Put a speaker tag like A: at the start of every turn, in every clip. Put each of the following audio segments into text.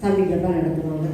A: தம்பி ஜெபம் நடத்துவாங்க.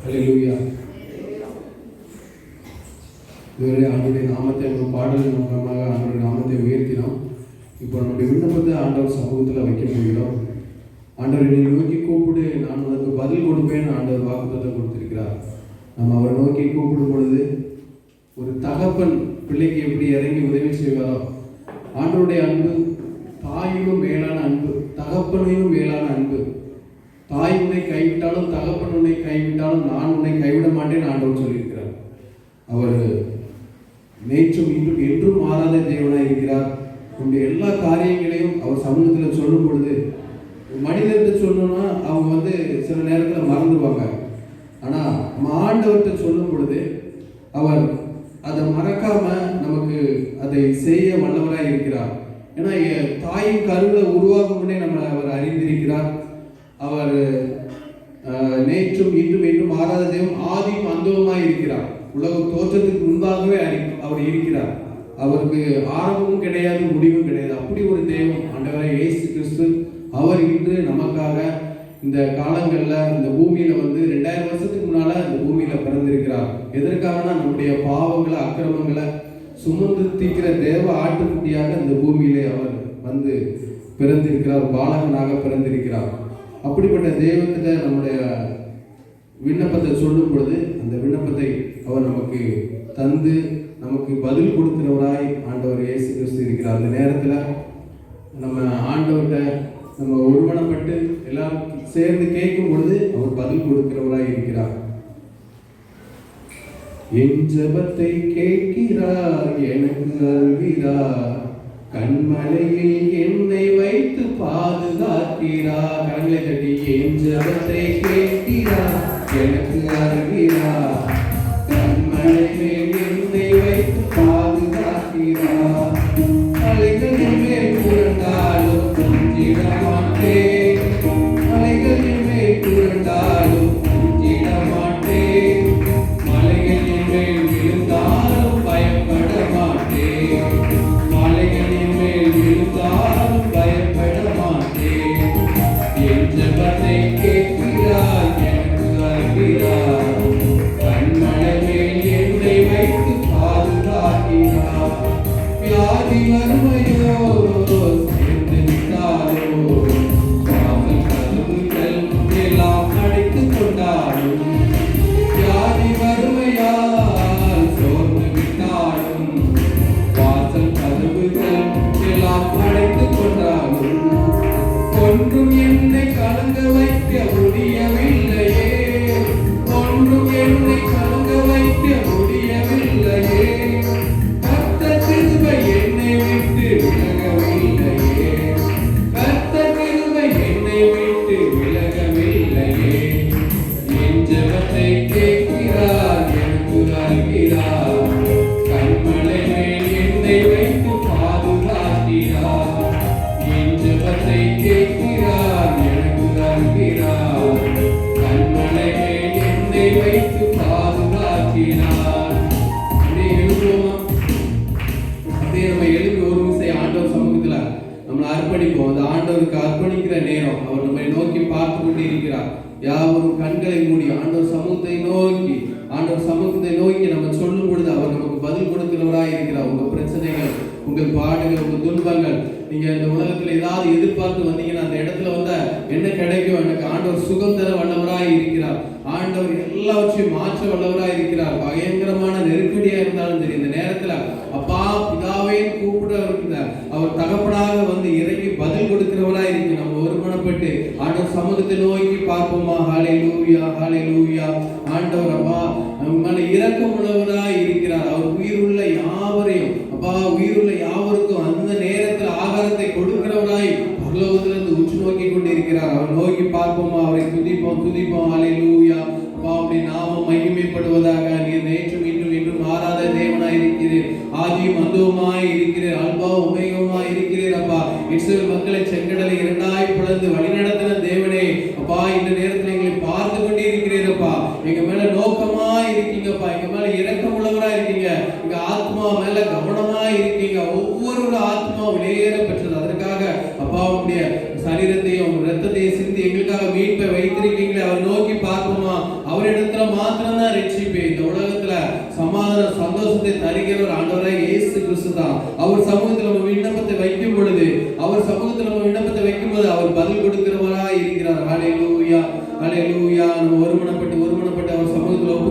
B: ஹல்லேலூயா. இதுவரை ஆண்டவருடைய நாமத்தை நம்ம பாடலின் மூலமாக ஆண்டவருடைய நாமத்தை உயர்த்தினோம். இப்போ நம்முடைய விண்ணப்பத்தை ஆண்டவர் சமூகத்தில் வைக்க போகிறோம். ஆண்டவரை நீ நோக்கி கூப்பிடு, நான் உனக்கு பதில் கொடுப்பேன். ஆண்டவர் வாக்குத்தத்தம் கொடுத்திருக்கிறார். நம்ம அவரை நோக்கி கூப்பிடும் பொழுது ஒரு தகப்பன் பிள்ளைக்கு எப்படி இறங்கி உதவி செய்வாரோ, ஆண்டவருடைய அன்பு தாயினும் மேலான அன்பு, தகப்பனையும் மேலான அன்பு. தாய் உன்னை கைவிட்டாலும் தகப்பன் உன்னை கைவிட்டாலும் நான் உன்னை கைவிட மாட்டேன் ஆண்டவர் சொல்லியிருக்கிறார். அவர் நேற்றும் இன்றும் என்றும் மாறாத தேவனாக இருக்கிறார். உங்களுடைய எல்லா காரியங்களையும் அவர் சமூகத்தில் சொல்லும் பொழுது, மனிதர்கிட்ட சொல்லணும்னா அவங்க சில நேரத்தில் மறந்துடுவாங்க. ஆனால் நம்ம ஆண்டவர்கிட்ட சொல்லும் பொழுது அவர் அதை மறக்காம நமக்கு அதை செய்ய வல்லவராக இருக்கிறார். ஏன்னா தாயின் கருவில் உருவாகும் முன்னே நம்ம அவர் அறிந்திருக்கிறார். அவர் நேற்றும் இன்றும் என்றும் மாறாத தெய்வம், ஆதியும் அந்தவுமாய் இருக்கிறார். உலக தோற்றத்துக்கு முன்பாகவே அவர் இருக்கிறார். அவருக்கு ஆரம்பமும் கிடையாது, முடிவும் கிடையாது. அப்படி ஒரு தெய்வம் ஆண்டவராய் இயேசு கிறிஸ்து. அவர் இன்று நமக்காக இந்த காலங்களில் இந்த பூமியில 2000 வருஷத்துக்கு முன்னால இந்த பூமியில பிறந்திருக்கிறார். எதற்காகனா நம்முடைய பாவங்களை அக்கிரமங்களை சுமந்து தீக்கிற தேவ ஆட்டுக்குட்டியாக இந்த பூமியிலே அவர் பிறந்திருக்கிறார். பாலகனாக பிறந்திருக்கிறார். அப்படிப்பட்ட தெய்வத்திட்ட நம்முடைய விண்ணப்பத்தை சொல்லும் பொழுது அந்த விண்ணப்பத்தை அவர் நமக்கு தந்து நமக்கு பதில் கொடுக்கிறவராய் ஆண்டவர் இயேசு கிறிஸ்து இருக்கிறார். அந்த நேரத்தில் நம்ம ஆண்டவர்கிட்ட நம்ம ஒருமனப்பட்டு எல்லாரும் சேர்ந்து கேட்கும் பொழுது அவர் பதில் கொடுக்கிறவராய் இருக்கிறார். என் ஜெபத்தை கேட்கிறார், எனக்கு அருள்கிறார், கண்மலையில் என்னை வைத்து பாதுகாக்கிறார். கண்களை தட்டி என் ஜெபத்தை கேட்கிறார், எனக்கு அருள்கிறார், கண்மலையில் என்னை வைத்து பாதுகாக்கிறார். அலைகளின் மேல் புரண்டாலும் துஞ்சிட மாட்டேன், அலைகளின் மேல் புரண்டாலும் துஞ்சிட மாட்டேன், மலைகளின் மேல் விழுந்தாலும் பயப்பட மாட்டேன், மலைகளின் மேல் விழுந்தாலும் பயப்பட மாட்டேன். என் ஜெபத்தை கேட்கிறார், எனக்கு அருள்கிறார், கண்மலை மேல் என்னை வைத்து பாதுகாக்கிறார். வியாதி வறுமையோ சேர்ந்து விட்டாரோ, வாசல் கதவுகள் எல்லாம் அடைத்துக் கொண்டாலும், வியாதி வறுமையால் சோர்ந்து விட்டாலும், வாசல் கதவுகள் எல்லாம் அடைத்துக் கொண்டாலும், ஒன்றும் என்னை கலங்க வைக்க முடியவில்லையே, ஒன்றும் என்னை கலங்க வைக்க முடியவில்லையே, கர்த்தர் கிருபை என்னை விட்டு விலகவில்லையே, கர்த்தர் கிருபை என்னை விட்டு விலகவில்லையே. என் ஜெபத்தை கேட்கிறார், எனக்கு அருள்கிறார், கண்மலை மேல் என்னை வைத்து பாதுகாக்கிறார். என் ஜெபத்தை கேட்கிறார், எனக்கு அருள்கிறார், கண்மலை மேல் என்னை வைத்து பாதுகாக்கிறார். அப்படியே நம்ம எழுப்பி ஒரு விஷயம் ஆண்டவர் சமூகத்துல நம்மளை அர்ப்பணிப்போம். அந்த ஆண்டவருக்கு அர்ப்பணிக்கிற நேரம் அவர் நம்மை நோக்கி பார்த்து கொண்டு இருக்கிறார். யாவரும் கண்களை மூடி ஆண்டவர் சமூகத்தை நோக்கி நம்ம சொல்லும் பொழுது அவர் நமக்கு பதில் கொடுக்கிறவராய் இருக்கிறார். உங்க பிரச்சனைகள், உங்கள் பாடுகள், உங்கள் துன்பங்கள், நீங்க இந்த உலகத்துல ஏதாவது எதிர்பார்த்து வந்தீங்கன்னா அந்த இடத்துல என்ன கிடைக்கும்? எனக்கு ஆண்டவர் சுகம் தர வல்லவராய் இருக்கிறார். ஆண்டவர் எல்லாவற்றையும் மாற்ற வல்லவராய் இருக்கிறார். பயங்கரமான நெருக்கடியா இருந்தாலும் சரி, இந்த நேரத்துல அப்பா பிதாவே கூப்பிடுற அவர் தகப்பனாக இறங்கி பதில் கொடுக்கிறவராய் இருக்கு. நம்ம ஒருமனப்பட்டு ஆண்டவர் சமூகத்தை நோக்கி பார்ப்போமா? ஹல்லேலூயா, ஹல்லேலூயா. ஆண்டவர் அப்பா நம்மளை இரக்கம் உள்ளவராய் இருக்கிறார். அவர் உயிருள்ள யாவரையும் உயிருள்ள யாவருக்கும் அந்த நேரத்தில் ஆகாரத்தை கொடுக்கிறவராய் பரலோகத்திலிருந்து உற்று நோக்கி துதிப்போம். ஹல்லேலூயா. அப்பா உம்முடைய நாமம் மகிமைப்படுவதாக. நீர் நேற்றும் இன்றும் என்றும் மாறாத தேவனாய் இருக்கிறீர். ஆதியும் அந்தவுமாய் இருக்கிறீர். அல்பா ஒமேகாவுமாய் இருக்கிறீர். அப்பா இஸ்ரவேல் மக்களை செங்கடலை இரண்டாய் பிளந்து வழிநடத்தின தேவனே, அப்பா இந்த நேரத்தில் எங்களை பார்த்து கொண்டே இருக்கிறீரப்பா. எங்க மேல நோக்கமா இருக்கீங்கப்பா. எங்க மேல இரக்கம் உள்ளவரா இருக்கீங்க. எங்க ஆத்மா மேல கவனமா இருக்கீங்க. ஒவ்வொரு ஆத்மா வெளியேற பெற்றது. அதற்காக அப்பா உடைய சரீரத்தையும் ரத்தத்தையும் சிந்தி எங்களுக்காக மீட்பை வைத்திருக்கீங்களே. அவர் நோக்கி பார்ப்போமா? அவரிடத்துல மாத்திரம் தான் ரட்சிப்பு. இந்த உலகத்துல சமாதான சந்தோஷத்தை தருகிறவர் ஆண்டவராய் இயேசு கிறிஸ்து தான். அவர் சமூகத்தில் நம்ம விண்ணப்பத்தை வைக்கும் பொழுது, அவர் சமூகத்தில் நம்ம விண்ணப்பத்தை வைக்கும் போது அவர் பதில் கொடுக்கிறவராய் இருக்கிறார். ஹல்லேலூயா, ஹல்லேலூயா. நம்ம ஒருமனப்பட்டு அவர் சமூகத்தில் ஒப்பு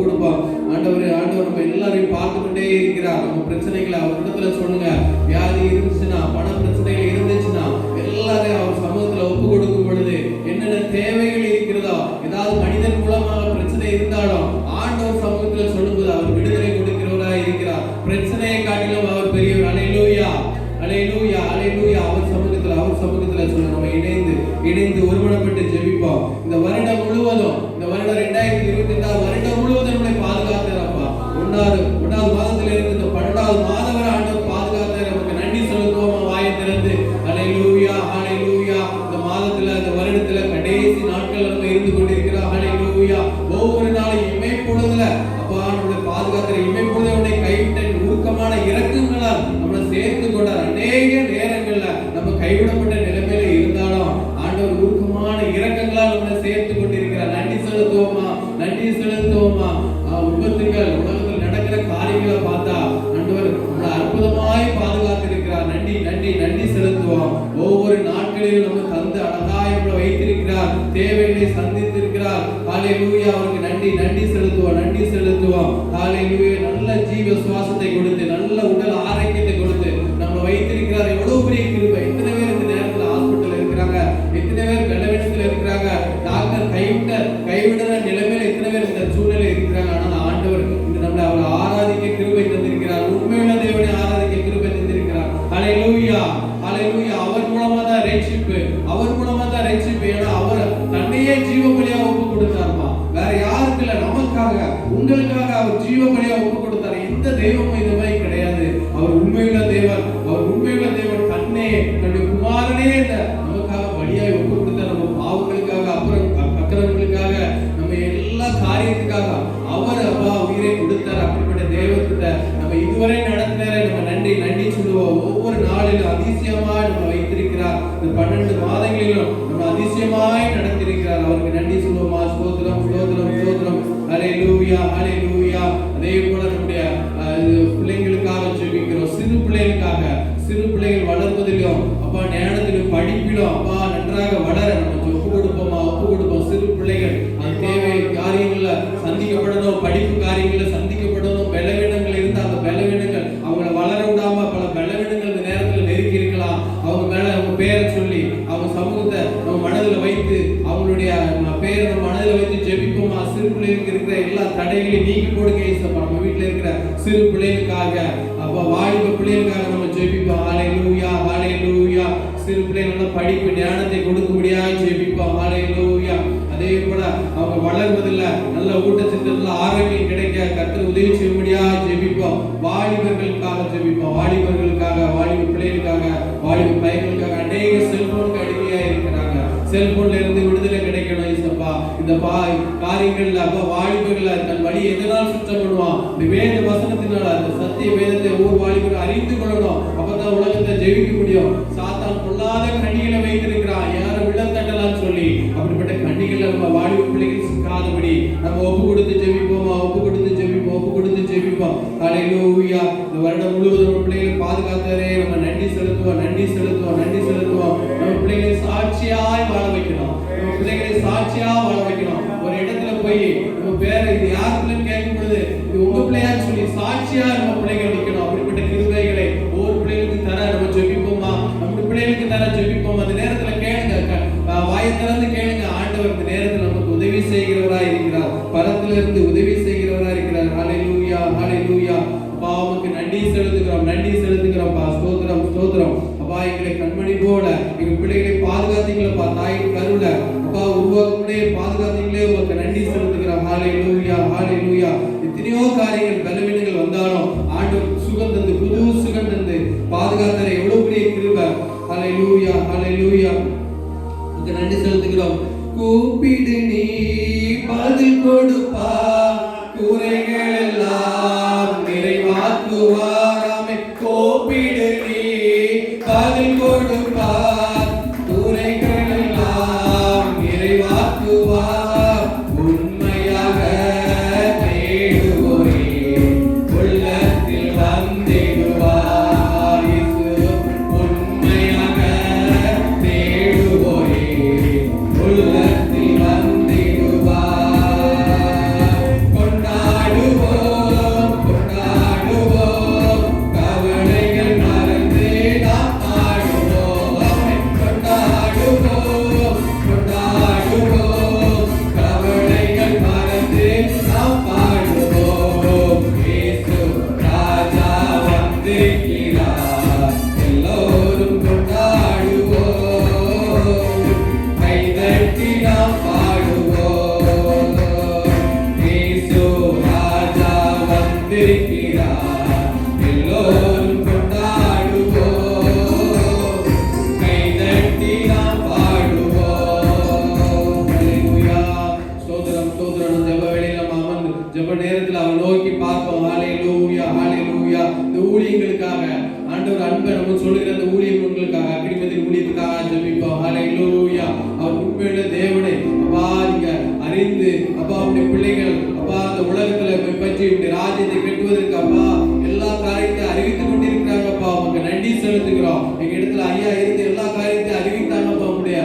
B: கொடுப்போம். ஆண்டவர் நம்ம எல்லாரையும் பார்த்து கொண்டே இருக்கிறார். நம்ம பிரச்சனைகளை அவர் இடத்துல சொல்லுங்க. வியாதி இருந்துச்சுன்னா, பண பிரச்சனைகள் இருந்துச்சுன்னா, எல்லாரையும் அவர் சமூகத்துல ஒப்பு கொடுக்கும் பொழுது என்னென்ன தேவைகள் இருக்கிறதோ, ஏதாவது மனிதன் மூலமாக பிரச்சனை இருந்தாலும் ஆண்டவர் சமூகத்துல சொல்லும்போது அவர் விடுதலை கொடுக்கிறவராய் இருக்கிறார். பிரச்சனையை காட்டிலும் அவர் பெரியவர். ஹல்லேலூயா, ஹல்லேலூயா, ஹல்லேலூயா. அவர் சமூகத்துல சொல்ல நம்ம இணைந்து ஒருமனப்பட்டு ஜெபிப்போம். இந்த வருடம் முழுவதும், இந்த வருடம் 2022 வருடம் முழுவதும் நம்மளை பாதுகாத்தாரப்பா. ஒன்றாவது மாதத்துல இருந்து இந்த 12வது மாதம் வரை ஆண்டவர் பாதுகாத்தார். நமக்கு நன்றி செலுத்துவோம் வாயை திறந்து. ஹல்லேலூயா, ஹல்லேலூயா. இந்த மாதத்துல, இந்த வருடத்துல கடைசி நாட்கள் நம்ம இருந்து கொண்டிருக்கிறோம். ஹல்லேலூயா. ஒவ்வொரு நாளும் இமைப்பொழுதுல அப்பா நம்மளை பாதுகாக்கிற, இமைப்பொழுது நம்மளை கைவிட்ட உருக்கமான இரக்கங்களால் நம்மளை சேர்த்து கொண்டார். அநேக நேரங்கள்ல நம்ம கைவிடப்பட்ட நிலைமையில இருந்தாலும் ஆண்டவர் உருக்கமான இரக்கங்களால் நம்மளை சேர்த்து கொண்டிருக்கிறார். நன்றி செலுத்துவோமா? விபத்துகள், உலகத்தில் நடக்கிற காரியங்களை பார்த்தா ஆண்டவர் நம்மளை அற்புதமாய் பாதுகாத்திருக்கிறார். நன்றி செலுத்துவோம். ஒவ்வொரு நாட்களிலும் நம்ம தந்து அழகாய் நம்மளை வைத்திருக்கிறார். தேவைகளை சந்தித்திருக்கிறார். ஹல்லேலூயா. அவருக்கு நன்றி செலுத்துவோம். ஹல்லேலூயா. நல்ல ஜீவ சுவாசத்தை கொடுத்து, நல்ல உடல் ஆரோக்கியத்தை கொடுத்து நம்ம வைத்திருக்கிறார். எவ்வளவு பெரிய கிருபை. எத்தனை பேர் இந்த நேரத்தில் ஹாஸ்பிட்டல் இருக்கிறாங்க, எத்தனை பேர் பலவீனத்தில் இருக்கிறாங்க, டாக்டர் கைவிடுற நிலைமையில எத்தனை பேர் இந்த சூழ்நிலை இருக்கிறாங்க. ஆனால் ஆண்டவர் இன்று நம்மளை அவர் ஆராதிக்க கிருபை தந்திருக்கிறார். உண்மையுள்ள தேவனை ஆராதிக்க கிருபை தந்திருக்கிறார். ஹல்லேலூயா, ஹல்லேலூயா. அவர் மூலமா தான் ரட்சிப்பு. ஏன்னா அவர் தன்னையே ஜீவ பலியா ஒப்பு கொடுத்தாருமா. வேற யாருக்கு இல்ல, நமக்காக, உங்களுக்காக அவர் ஜீவ பலியா ஒப்பு கொடுத்தாரு. எந்த தெய்வமும் இந்த மாதிரி கிடையாது. அவர் உண்மையுள்ள தேவன். தன்னுடைய குமாரனே நமக்காக பலியாய் ஒப்பு கொடுத்தார். நம்ம பாவங்களுக்காக, அப்புறம் அக்கிரமங்களுக்காக, நம்ம எல்லா காரியத்துக்காக அவர் அப்பா உயிரை கொடுத்தார். அப்படிப்பட்ட தெய்வத்திட்ட நம்ம இதுவரை நடத்தினாரே. நம்ம நன்றி சொல்லுவோம். ஒவ்வொரு நாளிலும் அதிசயமாய் நம்ம வைத்திருக்கிறார். இந்த 12 மாதங்களிலும் நம்ம அதிசயமாய் நடத்திருக்கிறார். அவருக்கு நன்றி சொல்லுவோமா? ஸ்தோத்திரம். ஹல்லேலூயா, ஹல்லேலூயா. அதே போல நம்முடைய பிள்ளைகளுக்காக ஜெபிக்கிறோம். சிறு பிள்ளைகள் வளர்வதிலும் அப்பா ஞானத்திலும் படிப்பிலும் அப்பா நன்றாக வளர நம்ம ஒப்பு கொடுப்போம். சிறு பிள்ளைகள் அது தேவை காரியங்கள்ல சந்திக்கப்படணும், படிப்பு காரியங்கள்ல சந்திக்கப்படணும். பலவீனங்கள் இருந்தா அந்த பலவீனங்கள் அவங்களை வளர விடாம பல பலவீனங்கள் இந்த நேரத்துல நெருக்கி இருக்கலாம். அவங்க மேல அவங்க பேரை சொல்லி, அவங்க சமூகத்தை நம்ம மனதில் வைத்து, அவங்களுடைய பேரை நம்ம மனதில் வைத்து ஜெபிப்போமா? சிறு பிள்ளைகளுக்கு இருக்கிற எல்லா தடைகளையும் நீக்கி போடுங்க ஏசப்பா. நம்ம வீட்டுல இருக்கிற சிறு பிள்ளைகளுக்காக, அப்ப வாலிப பிள்ளைகளுக்காக நம்ம ஜெபிப்போம். ஹல்லேலூயா, ஹல்லேலூயா. சிறு பிள்ளைகள் படிப்பு ஞானத்தை கொடுக்க முடியாது ஜெபிப்போம். ஹல்லேலூயா. அதே போல அவங்க வளர்வதில்ல, நல்ல ஊட்டச்சத்து, ஆரோக்கியம் கிடைக்க கர்த்தர் உதவி செய்ய முடியாது ஜெபிப்போம். வாலிபர்களுக்காக ஜெபிப்போம். வாலிப பிள்ளைகளுக்காக, வாலிப பையன்களுக்காக. அநேக செல்போனுக்கு அடிமையா இருக்கிறாங்க. செல்போன்ல இருந்து விடுதலை கிடைக்கணும் ஏசப்பா. இந்த காரியங்கள்ல அப்பா வாலிபர்கள் தன் வழி எதனால் சுத்தம் பண்ணுவான்? இந்த வேத வசனத்தினால, அந்த சத்திய வேதத்தை ஒவ்வொரு வாலிபர்கள் அறிந்து கொள்ளணும். அப்பதான் உலகத்தை ஜெயிக்க முடியும். சாத்தான் பொல்லாத கண்ணிகளை வைத்திருக்கிறான், யாரும் விழத்தட்டலான்னு சொல்லி. அப்படிப்பட்ட கண்ணிகளை நம்ம வாலிப பிள்ளைகள் சிக்காதபடி நம்ம ஒப்பு கொடுத்து ஜெபிப்போமா? ஹல்லேலூயா. இந்த வருடம் முழுவதும் நம்ம பிள்ளைகளை பாதுகாத்தாரே. நம்ம நன்றி செலுத்துவோம். நம்ம பிள்ளைகளை சாட்சியாய் வாழ வைக்கணும். ஒரு இடத்துல போய் நம்ம பேரை இது யார் பிள்ளைன்னு கேட்கும் பொழுது இது உங்க பிள்ளையான்னு சொல்லி சாட்சியா நம்ம பிள்ளைகள் வைக்கணும். அப்படிப்பட்ட கிருபைகளை ஒவ்வொரு பிள்ளைகளுக்கு தர நம்ம ஜெபிப்போமா? நம்ம பிள்ளைகளுக்கு தர ஜெபிப்போம். அந்த நேரத்துல கேளுங்க, வாயை திறந்து கேளுங்க. ஆண்டவர் இந்த நேரத்தில் நமக்கு உதவி செய்கிறவராய் இருக்கிறார். பரத்திலிருந்து உதவி செய்கிறவராய் இருக்கிறார். ஹல்லேலூயா, ஹல்லேலூயா. அப்பா உமக்கு நன்றி செலுத்துகிறோம். ஸ்தோத்திரம். அப்பா எங்களை கண்மணி போல எங்க பிள்ளைகளை பாதுகாத்தீங்களப்பா. தாயின் கருவுல அப்பா உருவாக்க தொடர்ந்தே பாதுகாத்தீங்களே உமக்கு நன்றி செலுத்துகிறோம். ஹalleluya ஹalleluya. எத்தனையோ காரியங்கள் பலவீனங்கள் வந்தாலும் ஆண்டவர் சுகம் தந்து புது சுகம் தந்து பாதுகாக்கிற எவ்வளவு பெரிய கிருபை. ஹalleluya ஹalleluya. உமக்கு நன்றி செலுத்துகிறோம். கூப்பிடு நீ பதில் கொடுப்பா, குறைகள் எல்லாம் நிறைவாக்குவார். ஆமென். கூப்பிடு நீ பதில் கொடுப்பா, குறைகள் எல்லாம் நிறைவாக்குவார். உண்மையாக தேடுவோரே உள்ளத்தில் வந்திடுவார். உண்மையாக தேடுவோரே உள்ளத்தில் வந்திடுவார். கொண்டாடுவோம் கொண்டாடுவோம், கவலைகள் மறந்து நாம் ஆடுவோம். கொண்டாடுவோம் கொண்டாடுவோம், கவலைகள் மறந்து நாம் பாடுவோம். இயேசு ராஜா வந்திருக்கிறார், எல்லோரும் கொண்டாடுவோம். கைதட்டி நாம் பாடுவோம். இயேசு ராஜா வந்திருக்கிறார், எல்லோரும் கொண்டாடுவோம். கைதட்டி நாம் பாடுவோம். ஹalleluya. ஸ்தோத்திரம் ஸ்தோத்திரம். ஜெப வேளையில நம்ம அமர்ந்து ஜெப நேரத்தில் அவர் நோக்கி பார்ப்போம். ஹalleluya ஹalleluya. இந்த ஊழியங்களுக்காக ஆண்டவர் அன்பை நம்ம சொல்லுகிற அந்த ஊழியங்களுக்காக அக்கினிமதியின் ஊழியத்துக்காக ஜெபிப்போம். ஹalleluya. அவர் உண்மையுள்ள தேவனை அப்பா நீங்க அறிந்து அப்பா உடைய பிள்ளைகள் அப்பா அந்த உலகத்துல பற்றி உடைய ராஜ்யத்தை கட்டுவதற்கு அப்பா எல்லா காரியத்தை அறிவித்துக் கொண்டிருக்கிறாங்கப்பா. உமக்கு நன்றி செலுத்துகிறோம். எங்க இடத்துல ஐயா இருந்து எல்லா காரியத்தை அறிவித்தாங்கப்பா. உடைய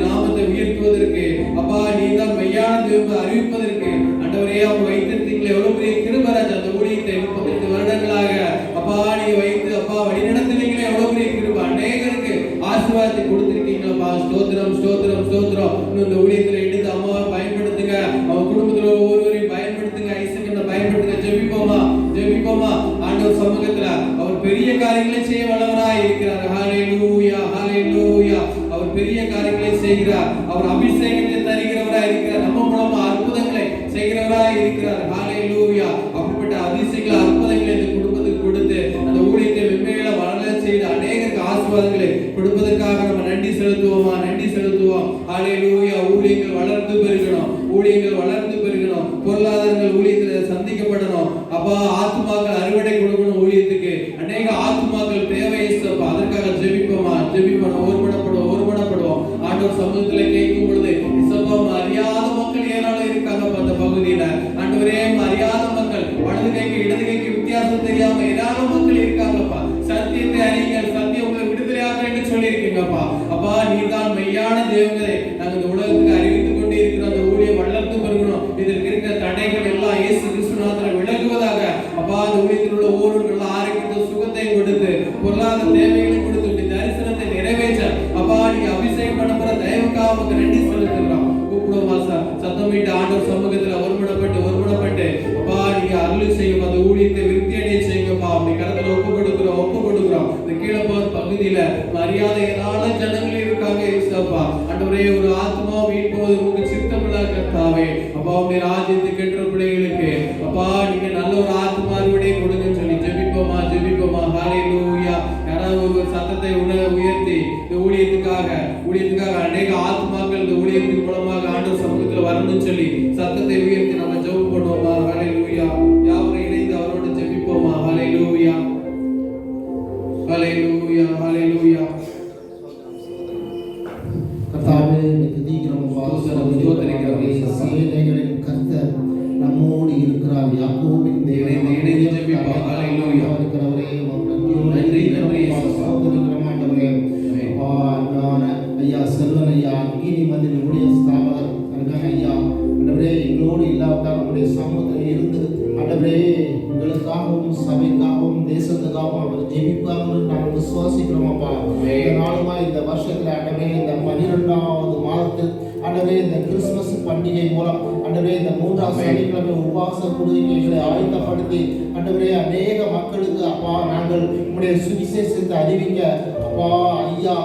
B: நாமத்தை உயர்த்துவதற்கு அப்பா நீதான் மெய்யான தேவனை அறிவிப்பதற்கு ஆண்டவரே அவங்க வைத்திருந்தீங்களே எவ்வளவு பெரிய கிருபராஜ். அந்த ஊழியத்தை 35 வருடங்களாக அப்பா நீங்க வைத்து அப்பா வழிநடத்துனீங்களே எவ்வளவு பெரிய கிருபை. அநேகருக்கு ஆசீர்வாதத்தை கொடுத்திருக்கீங்களப்பா. ஸ்தோத்திரம் ஸ்தோத்திரம் ஸ்தோத்திரம். இன்னும் இந்த ஊழியத்துல எடுத்து அம்மாவை பயன்படுத்துங்க, அவங்க குடும்பத்துல ஒவ்வொருவரையும் பயன்படுத்துங்க, ஐசக்கனை பயன்படுத்துங்க. ஜெபிப்போமா ஜெபிப்போமா. ஆண்டவர் சமூகத்துல அவர் பெரிய காரியங்களை செய்ய வல்லவராய் இருக்கிறார். ஹalleluya ஹalleluya. அவர் பெரிய காரியங்களை செய்கிறார். அவர் அபிஷேகத்தை தருகிறவராய் இருக்கிறார். நம்ம மூலமா அற்புதங்களை செய்கிறவராய் இருக்கிறார். ஹalleluya. அப்படிப்பட்ட அதிசயங்களை அற்புதங்களை இந்த குடும்பத்துக்கு கொடுத்து அந்த ஊழியத்தை மென்மேல வளர செய்து அநேகருக்கு ஆசீர்வாதங்களை கொடுப்பதற்காக நம்ம நன்றி செலுத்துவோமா நன்றி செலுத்துவோம். ஹalleluya. ஊழியங்கள் வளர்ந்து பெருகணும், ஊழியங்கள் வளர்ந்து பெருகணும், பொருளாதாரங்கள் ஊழியத்தில் சந்திக்கப்படணும். அப்பா ஆத்துமாக்கள் அறுவடை கொடுக்கணும். ஊழியத்துக்கு அநேக ஆத்துமாக்கள் தேவை. அதற்காக ஜெபிப்போமா ஜெபிப்போம். ஒருபடப்படுவோம். ஆண்டவர் சமூகத்துல கேட்கும் பொழுது இசப்பாவும் அறியாத மக்கள் ஏராளம் இருக்காங்க அந்த பகுதியில. ஆண்டவரே அறியாத மக்கள் வலது கைக்கு இடது கைக்கு வித்தியாசம் தெரியாம ஏராளம் மக்கள் இருக்காங்கப்பா. சத்தியத்தை அறியுங்கள், சத்தியம் உங்களை விடுதலையாக என்று சொல்லி இருக்கீங்கப்பா. அப்பா நீதான் மெய்யான தேவங்களை நாங்கள் இந்த உலகத்துக்கு அறிவித்துக் கொண்டே இருக்கிறோம். அந்த ஊழியம் வளர்ந்து பெருகணும். இதற்கு இருக்கிற தடைகள் எல்லாம் இயேசு கிறிஸ்துவினால விலகுவதாக. அப்பா அந்த ஊழியத்தில் உள்ள ஒவ்வொருவர்கள் ஆரோக்கியத்தை சுகத்தையும் கொடுத்து பொருளாதார தேவைகளையும் கொடுத்து தரிசனத்தை நிறைவேற்ற அப்பா நீங்க அபிஷேகம் பண்ண போற தயவுக்காக உங்களுக்கு நன்றி செலுத்துகிறோம். கூப்பிடுவோமா சத்தமிட்டு ஆண்டவர் சமூகத்துல ஒருமனப்பட்டு அப்பா நீங்க அருள் செய்யும் அந்த ஊழியத்தை விருத்தி அடைய செய்யுங்கப்பா. அப்படி கடத்துல ஒப்பு கொடுக்குறோம். இந்த கீழப்போர் பகுதியில மரியாதை ஏராள ஜனங்கள் இருக்காங்க. ஏசப்பா ஆண்டவரே ஒரு ஆத்மா மீட்பது உங்களுக்கு சித்தமில்ல கர்த்தாவே. அப்பா உடைய ராஜ்யத்தை கெட்ட பிள்ளைகளுக்கு அப்பா நீங்க நல்ல ஒரு ஆத்மா அறுவடை கொடுங்கன்னு சொல்லி ஜெபிப்போமா. ஹalleluya. யாராவது ஒரு சத்தத்தை உயர்த்தி இந்த ஊழியத்துக்காக அநேக ஆத்மாக்கள் இந்த ஊழியத்தின் மூலமாக ஆண்டவர் சமூகத்தில் வரணும்னு சொல்லி சத்தத்தை உயர்த்தி நம்ம ஜெபம் பண்ணுவோமா. ஹalleluya. யாவரும் இணைந்து அவரோடு ஜெபிப்போமா. ஹalleluya ஹalleluya ஹalleluya.
A: கர்த்தாவே துதிக்கிறோம். சேனைகளின் கர்த்தர் நம்மோடு இருக்கிறார். யாக்கோபின் தேவன்
B: இணைந்து ஜெபிப்போம். ஹalleluya.
A: இருக்கிறவரே
B: நன்றி
A: ஆண்டவரே. ஐயா செல்வன் ஐயா நீதிமன்றின் உடைய ஸ்தாபகர் இருக்காங்க ஐயா. ஆண்டவரே எங்களோடு இல்லாவிட்டால் நம்முடைய சமூகத்தில் இருந்து ஆண்டவரே எங்களுக்காகவும் சபைக்காகவும் தேசத்துக்காகவும் அவர் ஜெபிப்பாங்க நாங்கள் விசுவாசிக்கிறோம் அப்பா. நாளுமா இந்த வருஷத்துல ஆண்டவரே இந்த 12வது மாதத்தில் ஆண்டவரே இந்த கிறிஸ்துமஸ் பண்டிகை மூலம் ஆண்டவரே இந்த 3ஆம் சனிக்கிழமை உபவாச குழுக்களை ஆயத்தப்படுத்தி ஆண்டவரே அநேக மக்களுக்கு அப்பா நாங்கள் உங்களுடைய சுவிசேஷத்தை அறிவிக்க அப்பா ஐயா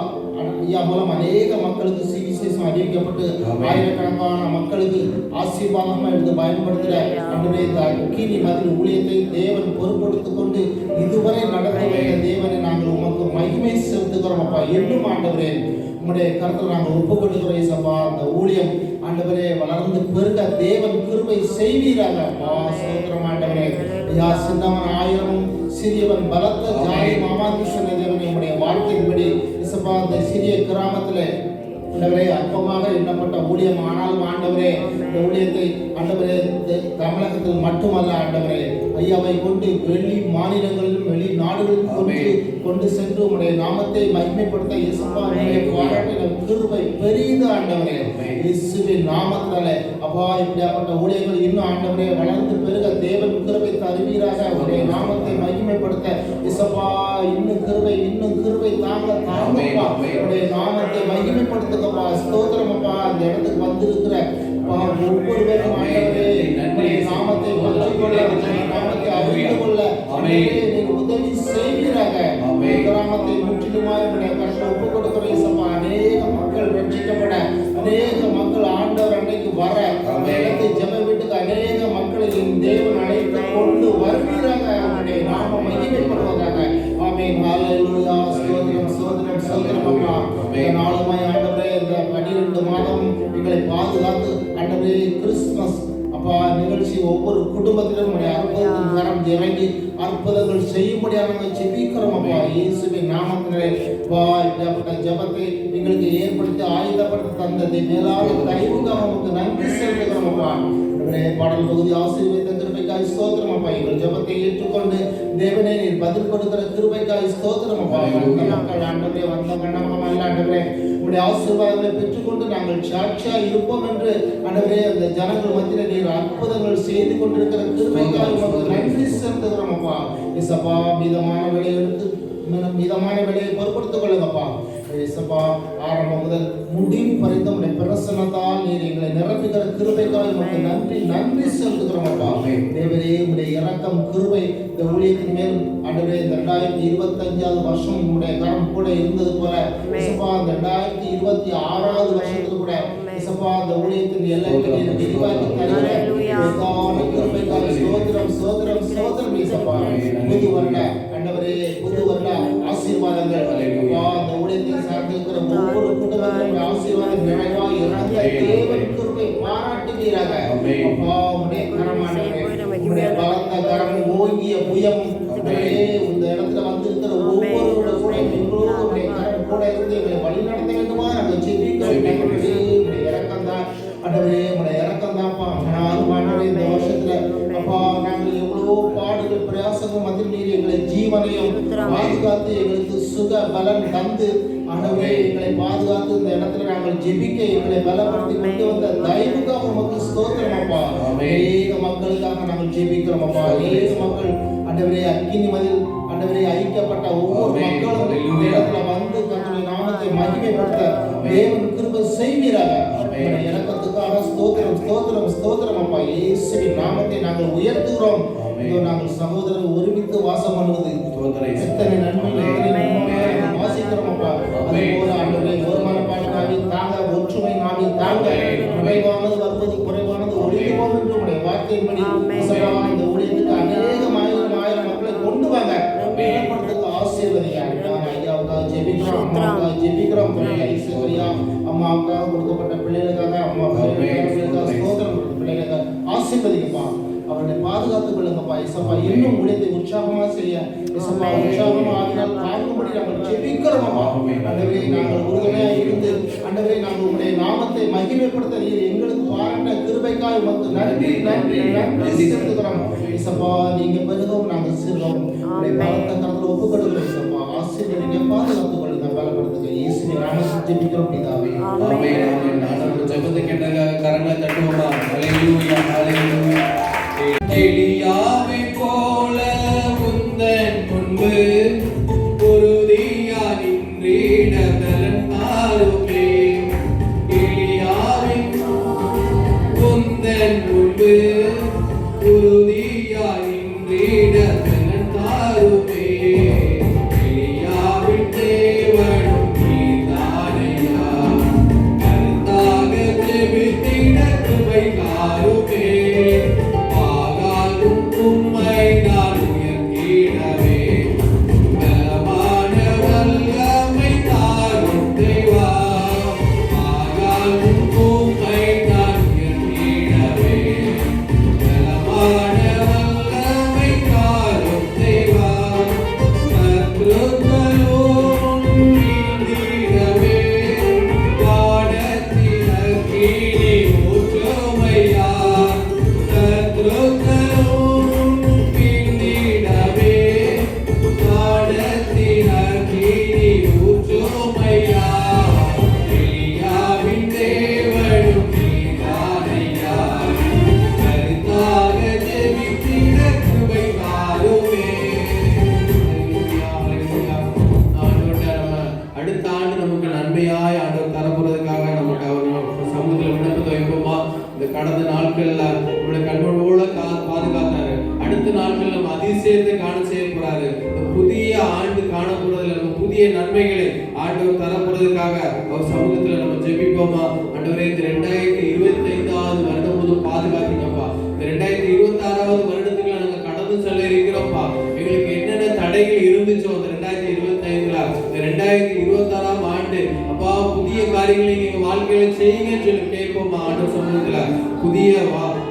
A: ஐயா மூலம் அநேக மக்களுக்கு சுவிசேஷம் அறிவிக்கப்பட்டு ஆயிரக்கணக்கான மக்களுக்கு ஆசீர்வாதமா எடுத்து பயன்படுத்துகிற நம்முடைய இந்த அக்கினி மதில் ஊழியத்தை தேவன் பொறுப்படுத்திக் கொண்டு இதுவரை நடத்தி வந்த தேவனை நாங்கள் உமக்கு மகிமை செலுத்துகிறோம் அப்பா. இன்னும் ஆண்டவரே உங்களுடைய கருத்தை நாங்கள் ஒப்பு கொடுக்கிறோம் ஏசப்பா. அந்த ஊழியம் ஆண்டவரே வளர்ந்து பெருக தேவன் கிருபை செய்வீராக அப்பா. சோத்திரம் ஆண்டவரே. ஐயா சின்னவன் 1000 சிறியவன் பலத்த ஜாதி மாமாந்தி சொன்ன தேவன் நம்முடைய வாழ்க்கையின்படி ஏசப்பா அந்த சிறிய கிராமத்தில் ஆண்டவரே அற்பமாக எண்ணப்பட்ட ஊழியம். ஆனாலும் ஆண்டவரே இந்த ஊழியத்தை ஆண்டவரே தமிழகத்தில் மட்டுமல்ல ஆண்டவரே ஐயாவை கொண்டு வெளி மாநிலங்களிலும் வெளி நாடுகளிலும் கொண்டு சென்று உங்களுடைய நாமத்தை மகிமைப்படுத்த இயேசுவின் பாராட்டின கிருபை பெரிது ஆண்டவரே. இயேசுவின் நாமத்தாலே அப்பா இப்படிப்பட்ட ஊழியர்கள் இன்னும் ஆண்டவரே வளர்ந்து பெருக தேவன் கிருபை தருவீராக. உங்களுடைய நாமத்தை மகிமைப்படுத்த இயேசுப்பா இன்னும் கிருபை தாங்க தாங்கப்பா. உங்களுடைய நாமத்தை மகிமைப்படுத்துங்கப்பா. ஸ்தோத்திரம் அப்பா. அந்த இடத்துக்கு வந்திருக்கிற ஒவ்வொருவரும் ஆண்டவரே உங்களுடைய நாமத்தை பற்றிக்கொள்ள நாமத்தை அறிந்து கொள்ள நீங்க உதவி செய்வீராக. கிராமத்தை முற்றிலுமாய் கஷ்டம் ஒப்பு கொடுக்கிற இயேசுப்பா. அநேக மக்கள் ரட்சிக்கப்பட அநேக மக்கள் ஆண்டவர் அன்னைக்கு வர அந்த இடத்தை ஜெப வீட்டுக்கு அநேக மக்களை தேவன் அழைத்து கொண்டு வருவீராக. அவருடைய நாம மகிமைப்படுவதாக. ஆமென். ஹல்லேலூயா. ஸ்தோத்திரம் ஸ்தோத்திரம் ஸ்தோத்திரம் அப்பா. நாளுமாய் ஆண்டவரே இந்த 12 மாதம் எங்களை பாதுகாத்து ஆண்டவரே கிறிஸ்துமஸ் அப்பா நிகழ்ச்சி ஒவ்வொரு குடும்பத்திலும் அற்புதத்தின் கரம் இறங்கி அற்புதங்கள் செய்யும்படியாக நாங்கள் ஜெபிக்கிறோம் அப்பா. இயேசுவின் நாமத்திலே இப்படிப்பட்ட ஜெபத்தை எங்களுக்கு ஏற்படுத்தி ஆயுதப்படுத்தி தந்ததை மேலாக தயவுக்காக நமக்கு நன்றி செலுத்துகிறோம் அப்பா. பாடல் பகுதி ஆசீர்வதித்த கிருபைக்காய் ஸ்தோத்திரம் அப்பா. எங்கள் ஜெபத்தை ஏற்றுக்கொண்டு தேவனே நீர் பதில் கொடுக்கிற கிருபைக்காய் ஸ்தோத்திரம் அப்பா. மக்கள் ஆண்டவரே வந்த கண்ணமாக அல்ல ஆண்டவரே உங்களுடைய ஆசீர்வாதங்களை பெற்றுக்கொண்டு நாங்கள் சாட்சியா இருப்போம் என்று ஆண்டவரே அந்த ஜனங்கள் மத்தியில் நீர் அற்புதங்கள் செய்து கொண்டிருக்கிற கிருபைக்காய் உமக்கு நன்றி செலுத்துகிறோம் அப்பா. இயேசப்பா மீதமான விலையை எடுத்து மீதமான விலையை பொறுப்படுத்திக் கொள்ளுங்கப்பா. இயேசப்பா ஆரம்பம் முதல் முடிவு பறித்த உடைய பிரசன்னத்தால் நீர் எங்களை நிரப்புகிற கிருபைக்காக உமக்கு நன்றி செலுத்துகிறோம் அப்பா. தேவரே உடைய இரக்கம் கிருபை இந்த ஊழியத்தின் மேலும் ஆண்டவரே 2025 வருஷம் உங்களுடைய கரம் கூட இருந்தது போல இயேசப்பா இந்த 2026 வருஷத்துக்கு கூட இயேசப்பா அந்த ஊழியத்தின் எல்லைகளை விரிவாக்கி தருகிற கிருபைக்காக ஸ்தோத்திரம் ஸ்தோத்திரம் ஸ்தோத்திரம் இயேசப்பா. புது வருட ஆண்டவரே புது வருட ஆசீர்வாதங்கள் அந்த ஊழியத்தை சார்ந்திருக்கிற ஒவ்வொரு குடும்பத்திலும் ஆசீர்வாதம் நிறைவாக இறந்த தேவன் கிருபை பாராட்டுவீராக அப்பா. உடைய கரமானவரே உடைய பலத்த கரம் ஓங்கிய புயம் இந்த இடத்துல வந்திருக்கிற ஒவ்வொருவரோட கூட எங்களோட உடைய கரம் கூட இருந்து எங்களை வழி நடத்த வேண்டுமா நாங்கள் ஜெபிக்கிறோம். இறக்கம் தான் ஆண்டவரே உடைய இறக்கம் தான்ப்பா. ஆனாலும் ஆண்டவரே இந்த வருஷத்துல அப்பா நாங்கள் எவ்வளவோ பாடுகள் பிரயாசங்கள் மத்தியில் நீர் எங்களை ஜீவனையும் பாதுகாத்து எங்களுக்கு சுக பலன் தந்து ஆண்டவரே எங்களை பாதுகாத்து இந்த இடத்துல நாங்கள் ஜெபிக்க எங்களை பலப்படுத்தி கொண்டு வந்த தயவுக்காக உமக்கு ஸ்தோத்திரம் அப்பா. அநேக மக்களுக்காக நாங்கள் ஜெபிக்கிறோம் அப்பா. அநேக மக்கள் ஆண்டவரே அக்கினி மதில் ஆண்டவரே ஐக்கியப்பட்ட ஒவ்வொரு மக்களும் இந்த இடத்துல வந்து தன்னுடைய நாமத்தை மகிமைப்படுத்த தேவன் கிருபை செய்வீராக. இறக்கத்துக்காக ஸ்தோத்திரம் ஸ்தோத்திரம் ஸ்தோத்திரம் அப்பா. இயேசுவின் நாமத்தை நாங்கள் உயர்த்துகிறோம். நாங்கள் சகோதரர் ஒருமித்து வாசம் பண்ணுவது எத்தனை நன்மைகளை வாசிக்கிறோம் அப்பா. அதுபோல ஆண்டவரே ஒரு மனப்பாடு நாவி தாங்க ஒற்றுமை நாவி தாங்க குறைவானது வருவது குறைவானது ஒழிவோம் என்று உடைய வார்த்தையின்படி இந்த ஊழியத்துக்கு அநேகம் ஆயிரம் மக்களை கொண்டு வாங்க மேம்படுத்துக்கு ஆசீர்வதிங்க. ஐயாவுக்காக ஜெபிக்கிறோம், அம்மாவுக்காக ஜெபிக்கிறோம். ஐஸ்வர்யா அம்மாவுக்காக கொடுக்கப்பட்ட பிள்ளைகளுக்காக அம்மா ஸ்தோத்திரம் பிள்ளைகளுக்காக ஆசீர்வதிங்கப்பா. அவர்களை பாதுகாத்துக் கொள்ளுங்கப்பா. இயேசப்பா இன்னும் ஊழியத்தை உற்சாகமாக செய்ய இயேசப்பா உற்சாகமாக ஆகினால் தாங்கும்படி நாங்கள் ஜெபிக்கிறோம் அப்பா. ஆண்டவரே நாங்கள் உறுதுணையாக இருந்து ஆண்டவரே நாங்கள் உங்களுடைய நாமத்தை மகிமைப்படுத்த நீர் எங்களுக்கு பாராட்ட கிருபைக்காய் உமக்கு நன்றி நன்றி நன்றி செலுத்துகிறோம். இயேசப்பா நீங்க பெருகவும் நாங்கள் சிறுவோம். உங்களுடைய பலத்த கரத்தில் ஒப்புக் கொடுக்கிறோம். இயேசப்பா ஆசீர்வதிங்க, பாதுகாத்துக் கொள்ளுங்க, பலப்படுத்துங்க. இயேசுவின் நாமத்தில் ஜெபிக்கிறோம் பிதாவே. ஆமென். நான் ஜெபத்தை கேட்ட கரங்களை தட்டுவோமா? ஹல்லேலூயா ஹல்லேலூயா.
B: எலியாவை போல உந்தன் முன்பு உறுதியா நின்றிட பலன் தாருமே. எலியாவை உந்தன் முன்பு உறுதியா நின்றிட பலன் தாருமே. எலியாவின் தேவனும் நீதானே. ஆண்டு காணப்படுறதுல நம்ம புதிய நன்மைகளை ஆண்டவர் தரப்படுறதுக்காக அவர் சமூகத்துல நம்ம ஜெபிப்போமா? ஆண்டவரே, இந்த 2025வது வருடம் முழுவதும் பாதுகாத்தீங்கப்பா. இந்த 2026வது வருடத்துக்குள்ள நாங்க கடந்து செல்ல இருக்கிறோம்ப்பா. எங்களுக்கு என்னென்ன தடைகள் இருந்துச்சோ அந்த 2025ல, இந்த 2026ஆம் ஆண்டு அப்பா புதிய காரியங்களை எங்க வாழ்க்கையில செய்யுங்கன்னு சொல்லி கேட்போமா ஆண்டவர் சமூகத்துல.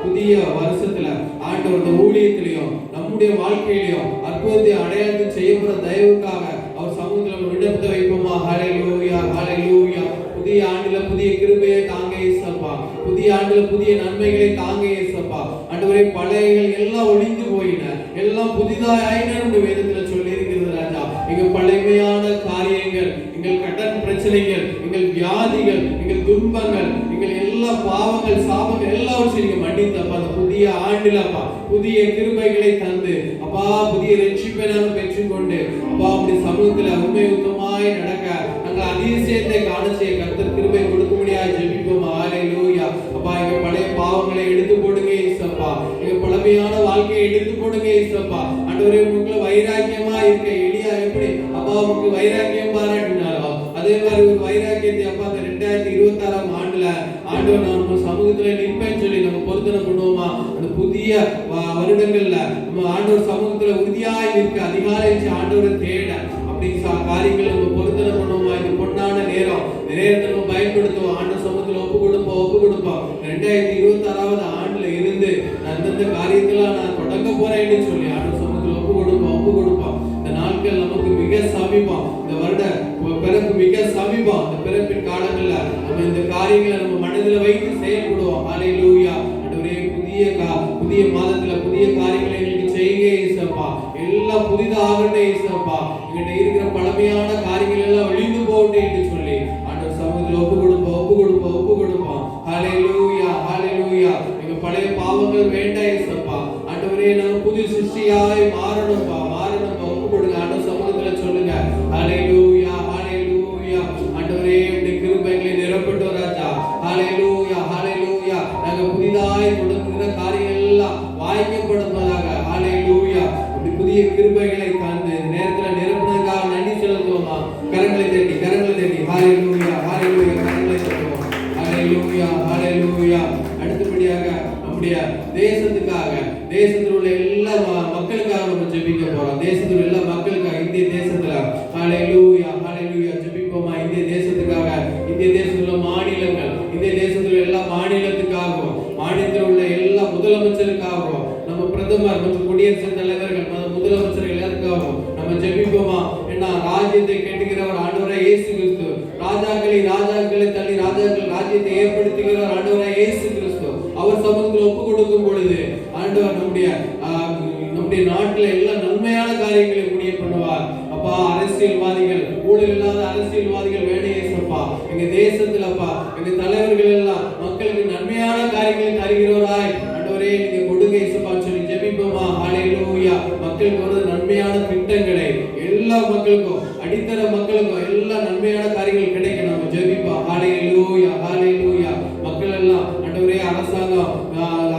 B: புதிய வருஷத்துல ஆண்டவர் இந்த ஊழியத்திலையும் நம்முடைய வாழ்க்கையிலையும் அற்புதத்தை அடையாளத்தை செய்யப்படுற தயவுக்காக அவர் சமூகத்துல நம்ம விண்ணப்பத்தை வைப்போமா? ஹல்லேலூயா, ஹல்லேலூயா. புதிய ஆண்டுல புதிய கிருபையை தாங்க இயேசப்பா. புதிய ஆண்டுல புதிய நன்மைகளை தாங்க இயேசப்பா. ஆண்டவரே, பழையகள் எல்லாம் ஒழிந்து போயின, எல்லாம் புதிதாய் ஆயின வேதத்துல சொல்லி இருக்கிறது ராஜா. எங்க பழைமையான காரியங்கள், எங்கள் கடன் பிரச்சனைகள், எங்கள் வியாதிகள், எங்கள் துன்பங்கள், எங்கள் எல்லா பாவங்கள் சாபங்கள் எல்லாவற்றையும் நீங்க மன்னித்தப்பா. அந்த புதிய ஆண்டுலப்பா புதிய கிருபைகளை தந்து அப்பா புதிய ரட்சிப்பை நாங்கள் பெற்றுக்கொண்டு அப்பா அப்படி சமூகத்துல உண்மை உத்தமாய் நடக்க நாங்கள் அதிசயத்தை காண செய்ய கர்த்தர் கிருபை கொடுக்க முடியாது ஜெபிப்போம். ஹல்லேலூயா. அப்பா எங்க பழைய பாவங்களை எடுத்து போடுங்க இயேசப்பா. எங்க பழமையான வாழ்க்கையை எடுத்து போடுங்க இயேசப்பா. ஆண்டவரே, உங்களுக்கு வைராக்கியமா இருக்க எலியா எப்படி அப்பா உங்களுக்கு வைராக்கியம் பாராட்டினாரோ அதே மாதிரி ஒரு வைராக்கியத்தை அப்பா அந்த 2026ஆம் ஆண்டுல ஆண்டவர் நம்ம சமூகத்துல நிற்பேன்னு சொல்லி நம்ம பொருத்தனை பண்ணுவோமா? அந்த புதிய வருடங்கள்ல நம்ம ஆண்டவர் சமூகத்துல உறுதியாய் நிற்க அதிகாலை ஆண்டவரை தேட அப்படி காரியங்களை நம்ம பொருத்தனை பண்ணுவோமா? இந்த பொன்னான நேரம் இந்த நேரத்தை நம்ம பயன்படுத்துவோம். ஆண்டவர் சமூகத்துல ஒப்பு கொடுப்போம். 2026வது ஆண்டுல இருந்து அந்தந்த காரியத்தெல்லாம் நான் தொடங்க போறேன்னு சொல்லி ஆண்டவர் சமூகத்துல ஒப்பு கொடுப்போம். இந்த நாட்கள் நமக்கு மிக சமீபம், இந்த வருட பிறப்பு மிக சமீபம். இந்த பிறப்பின் காலங்கள்ல நம்ம இந்த காரியங்களை நம்ம மனதில் வைத்து செயல்படுவோம். ஹல்லேலூயா. ஆண்டவரே, புதிய மாதத்துல புதிய காரியங்களை எங்களுக்கு செய்யுங்க இயேசப்பா. எல்லாம் புதிதாகட்டும் இயேசப்பா. எங்கிட்ட இருக்கிற பழமையான காரியங்கள் எல்லாம் ஒழிந்து போகட்டும் என்று சொல்லி ஆண்டவர் சமூகத்தில் ஒப்பு கொடுப்போம். ஹல்லேலூயா, ஹல்லேலூயா. எங்க பழைய பாவங்கள் வேண்டாம் இயேசப்பா. ஆண்டவரே, நாங்க புது சிருஷ்டியாய் மாறணும்ப்பா. ஒப்பு கொடுங்க ஆண்டவர் சமூகத்துல சொல்லுங்க. ஹல்லேலூயா, ஹல்லேலூயா. ஆண்டவரே, உம்முடைய கிருபைகளை நிரப்பட்டும் ராஜா. ஹல்லேலூயா, ஹல்லேலூயா. நாங்க புதிதாய் தொடங்குகிற காரியங்கள் எல்லாம் வாய்க்கப்படுவதாக. ஹல்லேலூயா. அப்படி புதிய கிருபைகளை தந்து நேரத்துல நிரப்புனதுக்காக நன்றி செலுத்துவோமா? கரங்களை தட்டி ஹல்லேலூயா, ஹல்லேலூயா. கரங்களை தட்டுவோம். ஹல்லேலூயா, ஹல்லேலூயா. அடுத்தபடியாக நம்முடைய தேசத்தில் உள்ள எல்லா மக்களுக்காக நம்ம ஜெபிக்க போறோம். தேசத்தில் உள்ள எல்லா மக்களுக்காக இந்திய தேசத்துல ஹல்லேலூயா, ஹல்லேலூயா ஜெபிப்போமா? இந்திய தேசத்துக்காக, இந்திய தேசத்துல உள்ள மாநிலங்கள், இந்திய தேசத்துல எல்லா மாநிலத்துக்காகவும், மாநிலத்தில் உள்ள எல்லா முதலமைச்சருக்காகவும், நம்ம பிரதமர் மற்றும் குடியரசுத் தலைவர்கள் முதலமைச்சர்கள் எல்லாருக்காகவும் நம்ம ஜெபிப்போமா? ஏன்னா ராஜ்யத்தை கெட்டுகிறவர் ஆண்டவராய் இயேசு கிறிஸ்து. ராஜாக்களை தள்ளி ராஜ்யத்தை ஏற்படுத்துகிறவர் ஆண்டவராய் இயேசு கிறிஸ்து. அவர் சமூகத்தில் ஒப்பு கொடுக்கும் பொழுது ஆண்டவர் நம்முடைய நாட்டில் எல்லா நன்மையான காரியங்களை முடிய பண்ணுவார். அப்பா, அரசியல்வாதிகள், ஊழல் இல்லாத அரசியல்வாதிகள் வேணும் இயேசப்பா. எங்க தேசத்துலப்பா எங்க தலைவர்கள் எல்லாம் மக்களுக்கு நன்மையான காரியங்களை தருகிறவராய் ஆண்டவரே நீங்க கொடுங்க இயேசப்பா சொல்லி ஜெபிப்போமா? ஹல்லேலூயா. மக்களுக்கு ஒரு நன்மையான திட்டங்களை எல்லா மக்களுக்கும், அடித்தர மக்களுக்கும் எல்லா நன்மையான காரியங்கள் கிடைக்க நம்ம ஜெபிப்போம். ஹல்லேலூயா, ஹல்லேலூயா. மக்கள் எல்லாம் ஆண்டவரே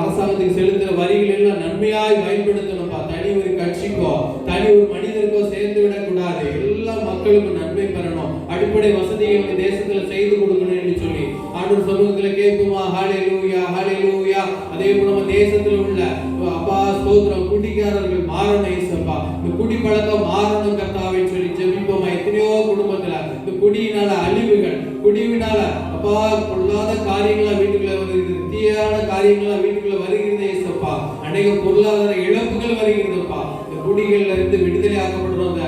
B: அரசாங்கத்துக்கு செலுத்துற வரிகள் எல்லாம் நன்மையாய் பயன்படுத்தணும்ப்பா. தனி ஒரு கட்சிக்கோ தனி ஒரு மனிதருக்கோ சேர்ந்து விடக்கூடாது. எல்லா மக்களுக்கும் நன்மை பெறணும். அடிப்படை வசதிகள் தேசத்துல செய்து கொடுக்கணும் என்று சொல்லி ஆண்டவர் சமூகத்துல கேட்போமா? ஹல்லேலூயா, ஹல்லேலூயா. அதே போல நம்ம தேசத்துல உள்ள அப்பா ஸ்தோத்திரம், குடிகாரர்கள் மாறணும் இயேசப்பா. இந்த குடி பழக்கம் மாறணும் கர்த்தாவே சொல்லி ஜெபிப்போமா? எத்தனையோ குடும்பத்துல இந்த குடியினால அழிவுகள், குடியினால அப்பா பொல்லாத காரியங்களா வீட்டுக்குள்ள வருகிறது, தீயான காரியங்களா வீட்டுக்குள்ள வருகிறது இயேசப்பா. அநேக பொருளாதார இழப்புகள் வருகிறதுப்பா. இந்த குடிகள்ல இருந்து விடுதலை ஆக்கப்படுறோம். அந்த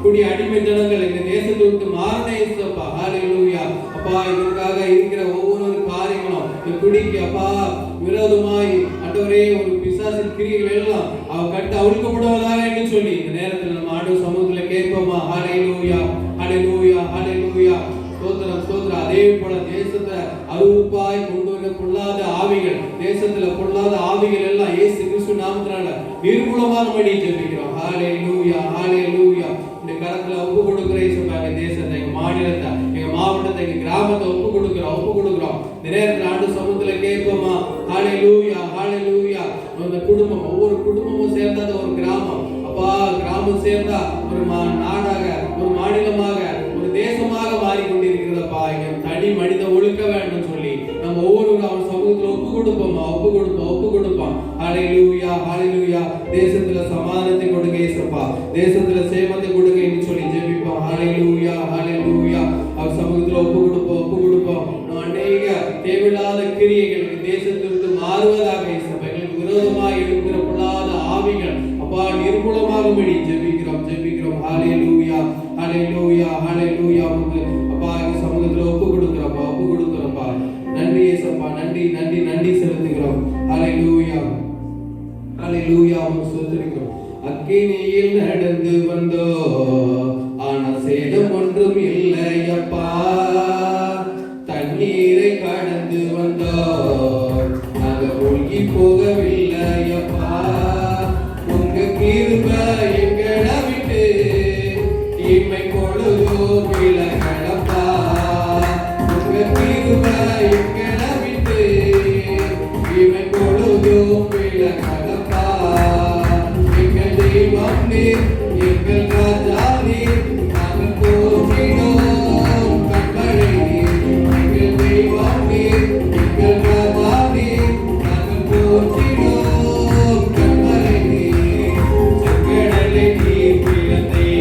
B: குடி அடிமைத்தனங்கள் இந்த தேசத்தை விட்டு மாறணும் இயேசப்பா. ஹல்லேலூயா. அப்பா, இதற்காக இருக்கிற ஒவ்வொரு காரியங்களும் இந்த குடிக்கு அப்பா விரோதமாய் ஆண்டவரே ஒரு பிசாசின் கிரியைகள் எல்லாம் அவிழ்க்கப்படுவதாக என்று சொல்லி இந்த நேரத்தில் நம்ம ஆண்டவர் சமூகத்துல கேட்போமா? ஹல்லேலூயா, ஹல்லேலூயா, ஹல்லேலூயா. ஸ்தோத்திரம். அதே போல தேசத்தை அருவருப்பாய் கொண்டு வர பொல்லாத ஆவிகள், தேசத்துல பொல்லாத ஆவிகள் எல்லாம் இயேசு கிறிஸ்து நாமத்தினால நிர்மூலமாகும்படி ஜெபிக்கிறோம். ஹல்லேலூயா, ஹல்லேலூயா. இந்த கரத்துல ஒப்பு கொடுக்கிற இயேசுப்பா, எங்க தேசத்தை, எங்க மாநிலத்தை, எங்க மாவட்டத்தை, எங்க கிராமத்தை ஒப்பு கொடுக்கிறோம். இந்த நேரத்தில் ஆண்டு சமூகத்துல கேட்போமா? ஹல்லேலூயா, ஹல்லேலூயா. அந்த குடும்பம், ஒவ்வொரு குடும்பமும் சேர்ந்த ஒரு கிராமம் அப்பா அப்பா கிராமம் சேர்ந்தா ஒரு நாடாக, ஒரு மாநிலமாக, ஒரு தேசமாக மாறிக்கொண்டிருக்கிறதப்பா. இங்க தனி மனித ஒழுக்க வேண்டும் சொல்லி நம்ம ஒவ்வொருவரும் அவர் சமூகத்துல ஒப்பு கொடுப்போம். ஹல்லேலூயா, ஹல்லேலூயா. தேசத்துல சமாதானத்தை கொடுங்க இயேசுப்பா, தேசத்துல சேமத்தை கொடுங்க என்று சொல்லி ஜெபிப்போம். ஹல்லேலூயா, ஹல்லேலூயா. அவர் சமூகத்துல ஒப்பு கொடுப்போம். அநேக தேவையில்லாத கிரியைகள் தேசத்திலிருந்து மாறுவதாக இயேசுப்பா. எங்களுக்கு விரோதமாக எழுப்புகிற பொல்லாத ஆவிகள் அப்பா நிர்மூலமாகும்படி ஜெபிக்கிறோம். ஹல்லேலூயா, ஹல்லேலூயா, ஹல்லேலூயா. அப்பா இந்த சமூகத்துல ஒப்பு கொடுக்கிறோம்ப்பா. நன்றி இயேசுப்பா, நன்றி செலுத்துகிறோம். ஹல்லேலூயா, ஹல்லேலூயா. ஸ்தோத்திரிக்கிறோம். அக்கினியில் நடந்து வந்தோ ஆனா சேதம் ஒன்றும் இல்லையப்பா. தண்ணீரை கடந்து வந்தோ நாங்க மூழ்கி போகவில்லையப்பா. உங்க கிருபை எங்களை விட்டு இம்மை பொழுதோ விலகலப்பா. உங்க கிருபை எங்களை விட்டு இம்மை பொழுதோ விலகலப்பா. எங்கள் தெய்வம் நீர், எங்கள் ராஜா நீர், நாங்கள் போற்றினோம் கண்மலை நீர். எங்கள் தெய்வம் நீர், எங்கள் ராஜா நீர், நாங்கள் போற்றினோம் கண்மலை நீர். செங்கடலை நீர் பிளந்தே,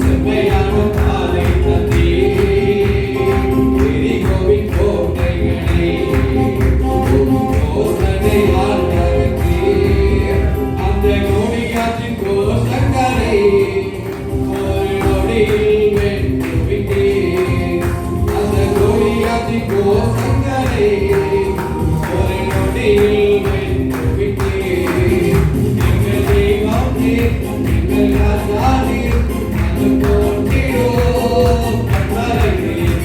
B: செம்மையான பாதை தந்தீர். எரிகோவின் கோட்டைகளே யோசனையால் நடந்தீர். அந்த கோடியாற்றின் கோஷங்களை ஒரு நொடியில் வென்று விட்டீர். அந்த கோடியாற்றின் கோஷங்களை ஒரு நொடியில் வென்று விட்டீர். எங்கள் தெய்வம் நீர், எங்கள் ராஜா நீர், நாங்கள் போற்றினோம் கண்மலை நீர்.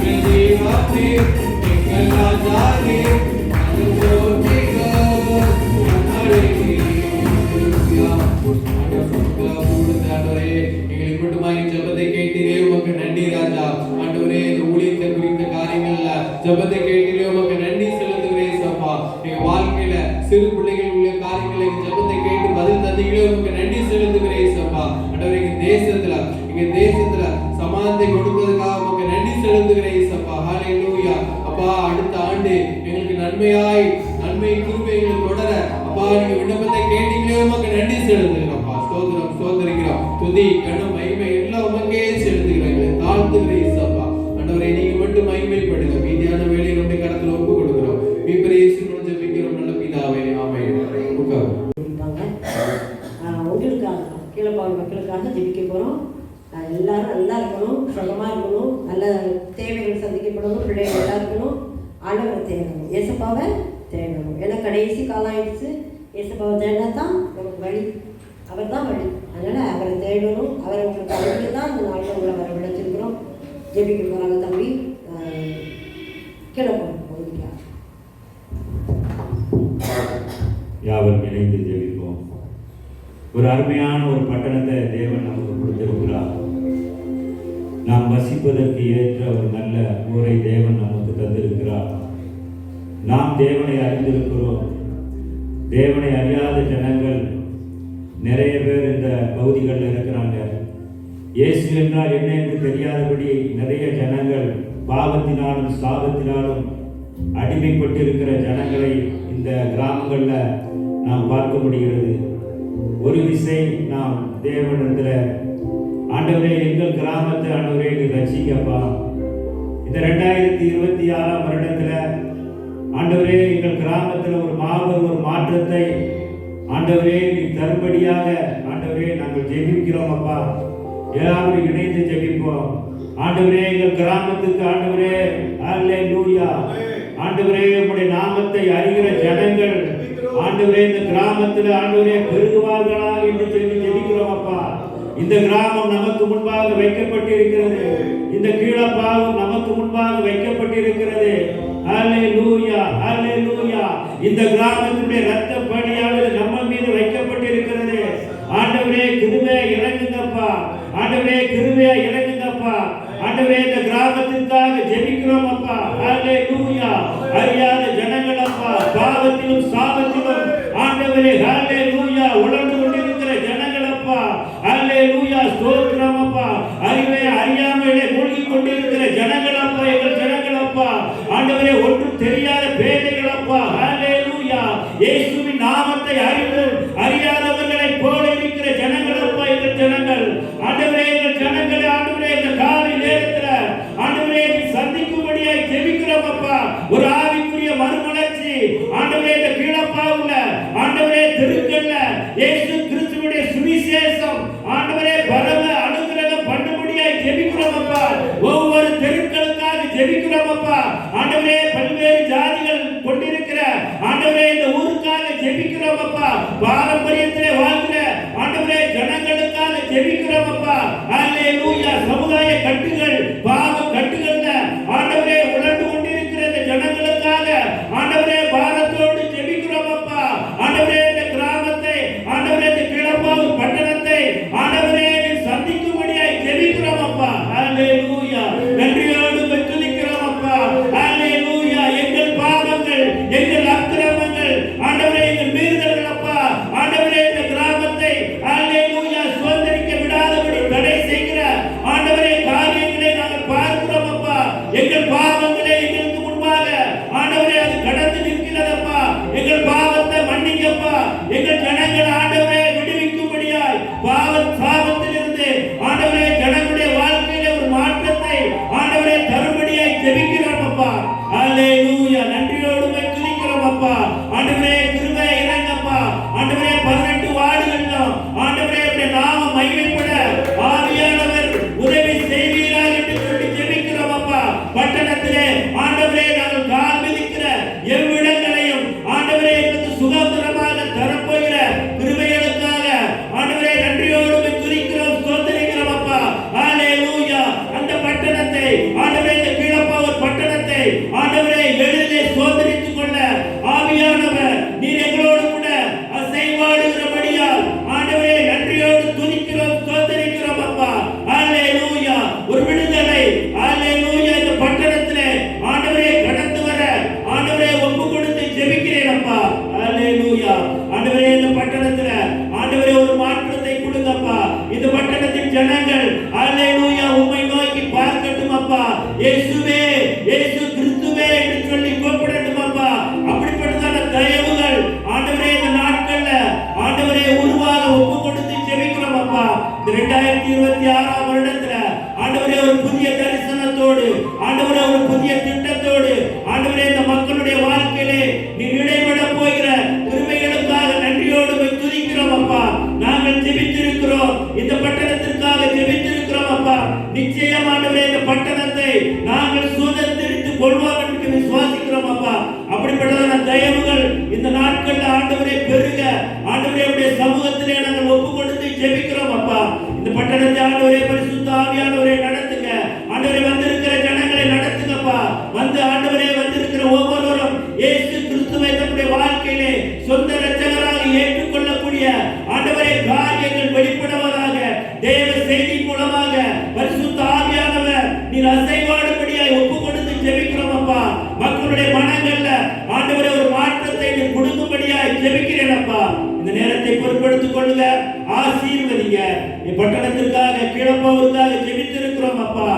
B: எங்கள் தெய்வம் நீர், எங்கள் ராஜா நீர், நாங்கள் போற்றினோம் கண்மலை நீர். எங்களுக்கு மட்டுமாய் ஜெபத்தை கேட்டீரே, உமக்கு நன்றி ராஜா. ஆண்டவரே, இந்த ஊழியத்தை குறித்த காரியங்கள்ல ஜெபத்தை கேட்டீரே, உமக்கு நன்றி செலுத்துகிறேன் சப்பா. எங்க வாழ்க்கையில சிறு பிள்ளைகள் உள்ள காரியங்களை ஜெபத்தை கேட்டு பதில் தந்தீங்களே, உமக்கு நன்றி செலுத்துகிறேன் சப்பா. ஆண்டவரே, எங்க தேசத்துல சமாதானத்தை கொடுத்ததுக்காக உமக்கு நன்றி செலுத்துகிறேன் சப்பா. ஹல்லேலூயா. அப்பா, அடுத்த ஆண்டு எங்களுக்கு நன்மை கிருபை எங்களுக்கு தொடர அப்பா நீங்க விண்ணப்பத்தை கேட்டீங்களே, உமக்கு நன்றி செலுத்துகிறோம்ப்பா. ஸ்தோத்திரிக்கிறோம். துதி கனம் மகிமை எல்லாம் உமக்கே செலுத்துகிறோம். எங்களை தாழ்த்துகிறேன் இயேசுப்பா. ஆண்டவரே, நீங்க மட்டும் மகிமைப்படுங்க. மீதியான வேலையை நம்முடைய கரத்துல ஒப்பு கொடுக்கிறோம். மீட்பர் இயேசுவின் ஜெபிக்கிறோம் நல்ல பிதாவே, ஆமென்.
C: உங்களுக்காக கீழப்பாடு மக்களுக்காக ஜெபிக்க போகிறோம். எல்லாரும் நல்லா இருக்கணும், சுகமாக இருக்கணும், நல்ல தேவைகள் சந்திக்கப்படணும், பிள்ளைகள் நல்லா இருக்கணும், ஆண்டவரை தேடணும், இயேசுப்பாவை தேடணும். ஏன்னா கடைசி காலம் ஆயிடுச்சு. இயேசுப்பாவை தேடினா தான் நமக்கு வழி, அவர் தான் வழி. அதனால் அவரை தேடணும். அவரை உங்களுக்கு அழைக்க தான் இந்த நாளில் உங்களை வர விளைச்சிருக்கிறோம். ஜெபிக்க போகிறாங்க தம்பி. கீழப்பாடு பகுதிக்காக
D: யாவரும் இணைந்து ஜெபிப்போம். ஒரு அருமையான ஒரு பட்டணத்தை தேவன் நமக்கு கொடுத்திருக்கிறார். நாம் வசிப்பதற்கு ஏற்ற ஒரு நல்ல ஊரை தேவன் நமக்கு தந்திருக்கிறார். நாம் தேவனை அறிந்திருக்கிறோம். தேவனை அறியாத ஜனங்கள் நிறைய பேர் இந்த பகுதிகளில் இருக்கிறாங்க. இயேசு என்றால் என்ன என்று தெரியாதபடி நிறைய ஜனங்கள் பாவத்தினாலும் சாபத்தினாலும் அடிமைப்பட்டிருக்கிற ஜனங்களை இந்த கிராமங்களில் நாம் பார்க்க முடிகிறது. ஒரு விசை நாம் தேவனிடத்தில், ஆண்டவரே எங்கள் கிராமத்தை ஆண்டவரே நீ ரட்சிக்கப்பா. இந்த 2026 வருடத்தில் ஆண்டவரே எங்கள் கிராமத்தில் ஒரு மாபெரும் மாற்றத்தை ஆண்டவரே நீ தரும்படியாக ஆண்டவரே நாங்கள் ஜெபிக்கிறோம் அப்பா. எல்லாரும் இணைந்து ஜெபிப்போம். ஆண்டவரே எங்கள் கிராமத்துக்கு ஆண்டவரே அல்லேலூயா. ஆண்டவரே உம்முடைய நாமத்தை அறிகிற ஜனங்கள் ஆண்டவரே இந்த கிராமத்தில் ஆண்டவரே பெருகுவார்களா என்று சொல்லி ஜெபிக்கிறோம் அப்பா. இந்த கிராமம் நமக்கு முன்பாக வைக்கப்பட்டிருக்கிறது. இந்த கீழப்பாவும் நமக்கு முன்பாக வைக்கப்பட்டிருக்கிறது. அல்லேலூயா, அல்லேலூயா. இந்த கிராமத்தினுடைய இரத்த பலியானது நம்ம மீது வைக்கப்பட்டிருக்கிறது. ஆண்டவரே கிருபை இறங்குங்கப்பா. ஆண்டவரே கிருபை இறங்குங்கப்பா. ஆண்டவரே இந்த கிராமத்திற்காக ஜெபிக்கிறோம் அப்பா. அல்லேலூயா. அறியாத ஜனங்கள் அப்பா பாவத்திலும் சாபத்திலும் ஆண்டவரே அல்லேலூயா உழந்து கொண்டிருக்கிற அல்லேலூயா. சமுதாய கட்டுகள், பாவ கட்டுகள்ல ஆண்டவரே உணர்ந்து கொண்டிருக்கிற இந்த ஜனங்களுக்காக ஆண்டவரே பாரத்தோடு ஜெபிக்கிறோம் அப்பா. ஆண்டவரே இந்த கிராமத்தை, ஆண்டவரே இந்த கிளப்பாவூர் பட்டணத்தை ஆண்டவரே சந்திக்கும்படியாய் ஜெபிக்கிறோம் அப்பா. அல்லேலூயா. நன்றியோடு துதிக்கிறோம் அப்பா. அல்லேலூயா. எங்கள் பாவங்கள், எங்கள் அக்கிரமங்கள், ஆண்டவரே எங்கள் மீறுதல்கள் அப்பா, ஆண்டவரே இந்த கிராமத்தை அல்லேலூயா சுதந்திரிக்க விடாதபடி தடை செய்கிற ஆண்டவரே காரியங்களை நாங்கள் பார்க்கிறோம் அப்பா. எங்கள் பாவங்களே எங்களுக்கு முன்பாக ஆண்டவரே அது கடந்து நிற்கிறதப்பா. எங்கள் பாவத்தை மன்னிக்கப்பா. எங்கள் ஜனங்கள் ஆண்டவரே விடுவிக்கும்படியாய் பாவ சாபத்திலிருந்து ஆண்டவரே ஜனங்களுடைய வாழ்க்கையில ஒரு மாற்றத்தை ஆண்டவரே தரும்படியாய் ஜெபிக்கிறோம் அப்பா. அல்லேலூயா. நன்றியோடு துதிக்கிறோம் அப்பா. ஆண்டவரே கிருபை இறங்கப்பா. ஆண்டவரே 18 வார்டுகளிலும் ஆண்டவரே உம்முடைய நாமம் மகிமைப்பட ஆவியானவர் உதவி செய்வீராக என்று சொல்லி ஜெபிக்கிறோம் அப்பா. பட்டணத்திலே ஆண்டவரே நாங்கள் கால் மிதிக்கிற எவ்விடங்களையும் ஆண்டவரே எங்களுக்கு சுதந்திரமாக தரப்போகிற கிருபைகளுக்காக ஆண்டவரே நன்றியோடு துதிக்கிறோம், ஸ்தோத்திரிக்கிறோம் அப்பா. அல்லேலூயா. அந்த பட்டணத்தை ஆண்டவரே இந்த கீழப்பாவூர் பட்டணத்தை ஆண்டவரே எளிதிலே சோதரித்துக் கொள்ள ஆவியானவர் நீர் எங்களோடு கூட அசைவாடுகிறபடியால் ஆண்டவரே நன்றியோடு துதிக்கிறோம், ஸ்தோத்திரிக்கிறோம் அப்பா. அல்லேலூயா. ஒரு விடுதலை அல்லேலூயா இந்த பட்டணத்திலே ஆண்டவரே கடந்து வர ஆண்டவரே ஒப்பு கொடுத்து ஜெபிக்கிறேன் அப்பா. அல்லேலூயா. ஆண்டவரே இந்த பட்டணத்திலே ஆண்டவரே ஒரு மாற்றத்தை கொடுங்கப்பா. இந்த பட்டணத்தின் ஜனங்கள் அல்லேலூயா உம்மை நோக்கி பார்க்கட்டும் அப்பா. இயேசுவே, இயேசு கிறிஸ்துவே என்று சொல்லி கூப்பிடட்டும் அப்பா. அப்படிப்பட்டதான தயவுகள் ஆண்டவரே இந்த நாட்கள்ல ஆண்டவரே உருவாக ஒப்பு கொடுத்து ஜெபிக்கிறோம் அப்பா. இந்த 2026 வருடத்துல ஆண்டவரே ஒரு புதிய தரிசனத்தோடு ஆண்டவரே ஒரு புதிய திட்டத்தோடு ஆண்டவரே இந்த மக்களுடைய வாழ்க்கையிலே நீ இடைவிட போகிற கிருபைகளுக்காக நன்றியோடு துதிக்கிறோம் அப்பா. நாங்கள் ஜெபித்திருக்கிறோம், இந்த பட்டணத்திற்காக ஜெபித்திருக்கிறோம் அப்பா. நிச்சயம் ஆண்டவரே இந்த பட்டணத்தை நாங்கள் சுதந்திரித்துக் கொள்வோம் என்று விசுவாசிக்கிறோம் அப்பா. அப்படிப்பட்டதான தயவுகள் இந்த நாட்கள்ல ஆண்டவரே பெருக ஆண்டவரே உடைய சமூகத்திலே நாங்கள் ஒப்பு கொடுத்து ஜெபிக்கிறோம் அப்பா. இந்த பட்டணத்தை ஆண்டவரே பரிசுத்த ஆவியானவரே நடத்துங்க. ஆண்டவரே வந்திருக்கிற ஜனங்களை நடத்துங்கப்பா. வந்து ஆண்டவரே வந்திருக்கிற ஒவ்வொருவரும் இயேசு கிறிஸ்துவை தன்னுடைய வாழ்க்கையிலே சொந்த இரட்சகராக ஏற்றுக்கொள்ளக்கூடிய ஆண்டவரே காரியங்கள் வெளிப்படுவதாக தேவ செய்தி மூலமாக பரிசுத்த ஆவியானவர் நீர் அசைவாடும்படியாய் ஒப்பு கொடுத்து ஜெபிக்கிறோம் அப்பா. மக்களுடைய மனங்கள்ல ஆண்டவரே ஒரு மாற்றத்தை நீர் கொடுக்கும்படியாய் ஜெபிக்கிறேன் அப்பா. இந்த நேரத்தை பொறுப்பெடுத்துக் கொள்ளுங்க, ஆசீர்வதிங்க. பட்டணத்திற்காக கீழப்பாவூருக்காக ஜெபித்திருக்கிறோம் அப்பா.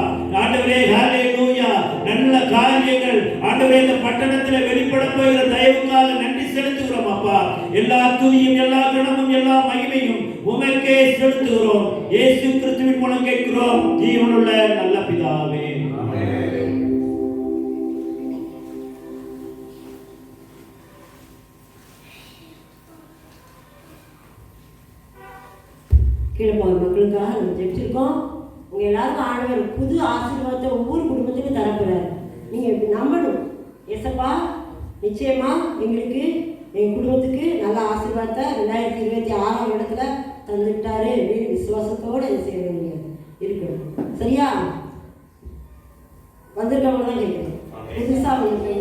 D: ஆண்டவரே ஹல்லேலூயா. நல்ல காரியங்கள் ஆண்டவரே இந்த பட்டணத்தில் வெளிப்பட போகிற தயவுக்காக நன்றி செலுத்துகிறோம் அப்பா. எல்லா துதியும், எல்லா கணமும், எல்லா மகிமையும் உமக்கே செலுத்துகிறோம். இயேசு கிறிஸ்துவின் மூலம் கேட்கிறோம் ஜீவனுள்ள நல்ல பிதாவே.
C: கீழப்பாவூர் மக்களுக்காக நம்ம ஜெபிச்சிருக்கோம். உங்கள் எல்லாருக்கும் ஆண்டவர் புது ஆசீர்வாதத்தை ஒவ்வொரு குடும்பத்துக்கும் தரப்போறாரு. நீங்கள் நம்பணும், ஏசப்பா நிச்சயமா எங்களுக்கு எங்கள் குடும்பத்துக்கு நல்ல ஆசீர்வாதத்தை 2026 வருடத்துல தந்துட்டாரு அப்படின்னு விசுவாசத்தோடு என்ன செய்யணும், நீங்கள் இருக்கணும். சரியா? வந்திருக்கவங்க தான் கேட்கணும், புதுசாக வந்து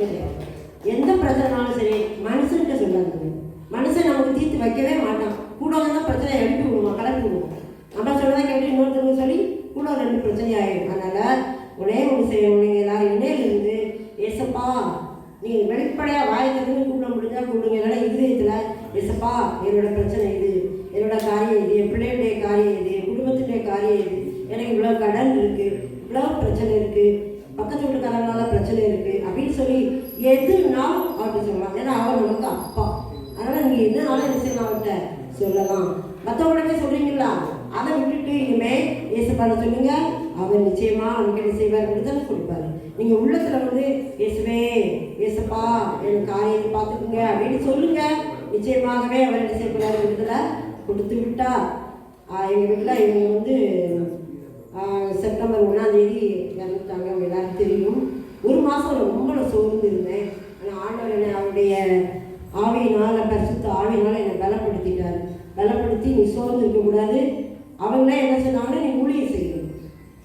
C: எந்த பிரச்சனைனாலும் சரி மனுஷன்கிட்ட சொல்லாதுங்க. மனுஷன் நமக்கு தீர்த்து வைக்கவே மாட்டான். கூட தான் பிரச்சனை எழுப்பி விடுவோம், கிளப்பி விடுவோம். நம்ம சொல்லதான் கேட்டு இன்னொருத்தவங்க சொல்லி கூட 2 பிரச்சனை ஆகிடும். அதனால் ஒரே ஒன்று செய்யணும், நீங்கள் எல்லாரும் இன்னையிலிருந்து ஏசப்பா நீங்கள் வெளிப்படையாக வாய்க்கிறதுன்னு கூப்பிட முடிஞ்சால் கூப்பிடுங்க. இல்லைன்னா இதயத்தில் ஏசப்பா என்னோட பிரச்சனை இது, என்னோட காரியம் இது, என் பிள்ளையுடைய காரியம் இது, என் குடும்பத்தினுடைய காரியம் இது, எனக்கு இவ்வளோ கடன் இருக்குது, இவ்வளோ பிரச்சனை இருக்குது, பக்கத்து வீட்டுக்காரங்களால பிரச்சனை இருக்குது அப்படின்னு சொல்லி எதுனாலும் அவர்கிட்ட சொல்லலாம். ஏன்னா அவர் நமக்கு அப்பா. அதனால் நீங்கள் எதுனாலும் என்ன செய்யலாம், அவர்கிட்ட சொல்லலாம். மற்றவங்களுமே சொல்கிறீங்களா, அதை விட்டுட்டு இனிமேல் ஏசப்பாட சொல்லுங்க, அவர் நிச்சயமா நமக்கு என்ன செய்வார், விடுதலை கொடுப்பாரு. நீங்கள் உள்ளத்தில் வந்து இயேசுவே ஏசப்பா எனக்கு காரியத்தை பார்த்துக்குங்க அப்படின்னு சொல்லுங்க. நிச்சயமாகவே அவர் என்ன செய்யக்கூடாது, விடுதலை கொடுத்து விட்டா. எங்கள் வீட்டில் இவங்க வந்து செப்டம்பர் 1ஆம் தேதி இறந்துட்டாங்க. அவங்க எல்லாருக்கும் தெரியும். 1 மாதம் ரொம்ப சோர்ந்து இருந்தேன். ஆனால் ஆண்டவர் என்னை அவருடைய ஆவியினால், பரிசுத்த ஆவியினால் என்னை பலப்படுத்திட்டார். பலப்படுத்தி நீ சோர்ந்து இருக்கக்கூடாது, அவங்களே என்ன சொன்னாங்கன்னா, நீ ஊழியம் செய்யணும்,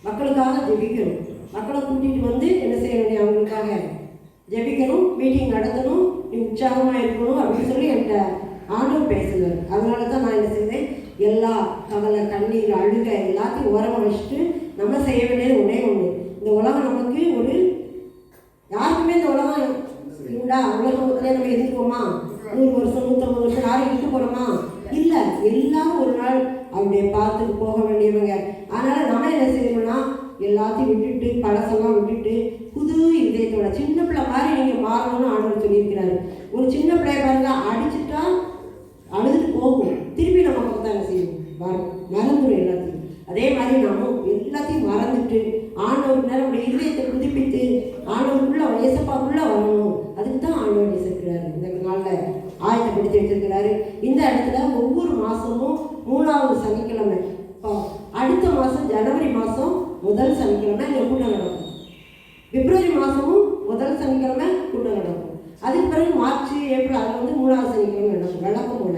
C: மக்களுக்காக ஜெபிக்கணும், மக்களை கூட்டிகிட்டு வந்து என்ன செய்யணும், நீ அவங்களுக்காக ஜெபிக்கணும், மீட்டிங் நடத்தணும், நீ உற்சாகமாக இருக்கணும் அப்படின்னு சொல்லி என்கிட்ட ஆண்டவர் பேசுகிறார். அதனால தான் நான் என்ன செய்தேன், எல்லா கவலை, கண்ணீர், அழுகை எல்லாத்தையும் ஓரமாக வச்சுட்டு நம்ம செய்ய வேண்டியது ஒன்றே ஒன்று. இந்த உலகம் நமக்கு ஒரு யாருக்குமே இந்த உலகம் உண்டா, உலகத்திலே நம்ம இருந்துக்குவோமா, 100 வருஷம் 150 வருஷம் யாரும் இருக்க போகிறோமா? இல்லை, எல்லாரும் ஒரு நாள் அவருடைய பார்த்துக்கு போக வேண்டியவங்க. அதனால் நம்ம என்ன செய்யணும்னா, எல்லாத்தையும் விட்டுட்டு, பழசெல்லாம் விட்டுட்டு, புது இதயத்தோட சின்ன பிள்ளை மாதிரி நீங்கள் மாறணும்னு ஆண்டவர் சொல்லியிருக்கிறாரு. ஒரு சின்ன பிள்ளைய பாருங்க, அடிச்சுட்டா அழுதுட்டு போகும், திருப்பி நம்ம தான் என்ன செய்யணும், மறந்துடும் எல்லாத்தையும். அதே மாதிரி நம்ம எல்லாத்தையும் மறந்துட்டு ஆண்டவருக்கு நம்முடைய இதயத்தை புதுப்பித்து ஆண்டவருக்குள்ள இயேசப்பாக்குள்ள வரணும். அதுக்கு தான் ஆண்டவர் இசைக்கிறாரு, இந்த நாளில் ஆயத்தப்படுத்தி வச்சிருக்கிறாரு. இந்த இடத்துல ஒவ்வொரு மாதமும் 3வது சனிக்கிழமை, அடுத்த மாதம் ஜனவரி மாதம் முதல் சனிக்கிழமை இந்த கூட்டம் நடக்கும். பிப்ரவரி மாதமும் முதல் சனிக்கிழமை கூட்டம் நடக்கும். அதுக்கு பிறகு மார்ச், ஏப்ரல் அதில் வந்து 3வது சனிக்கிழமை நடக்கும். வழக்கம் போல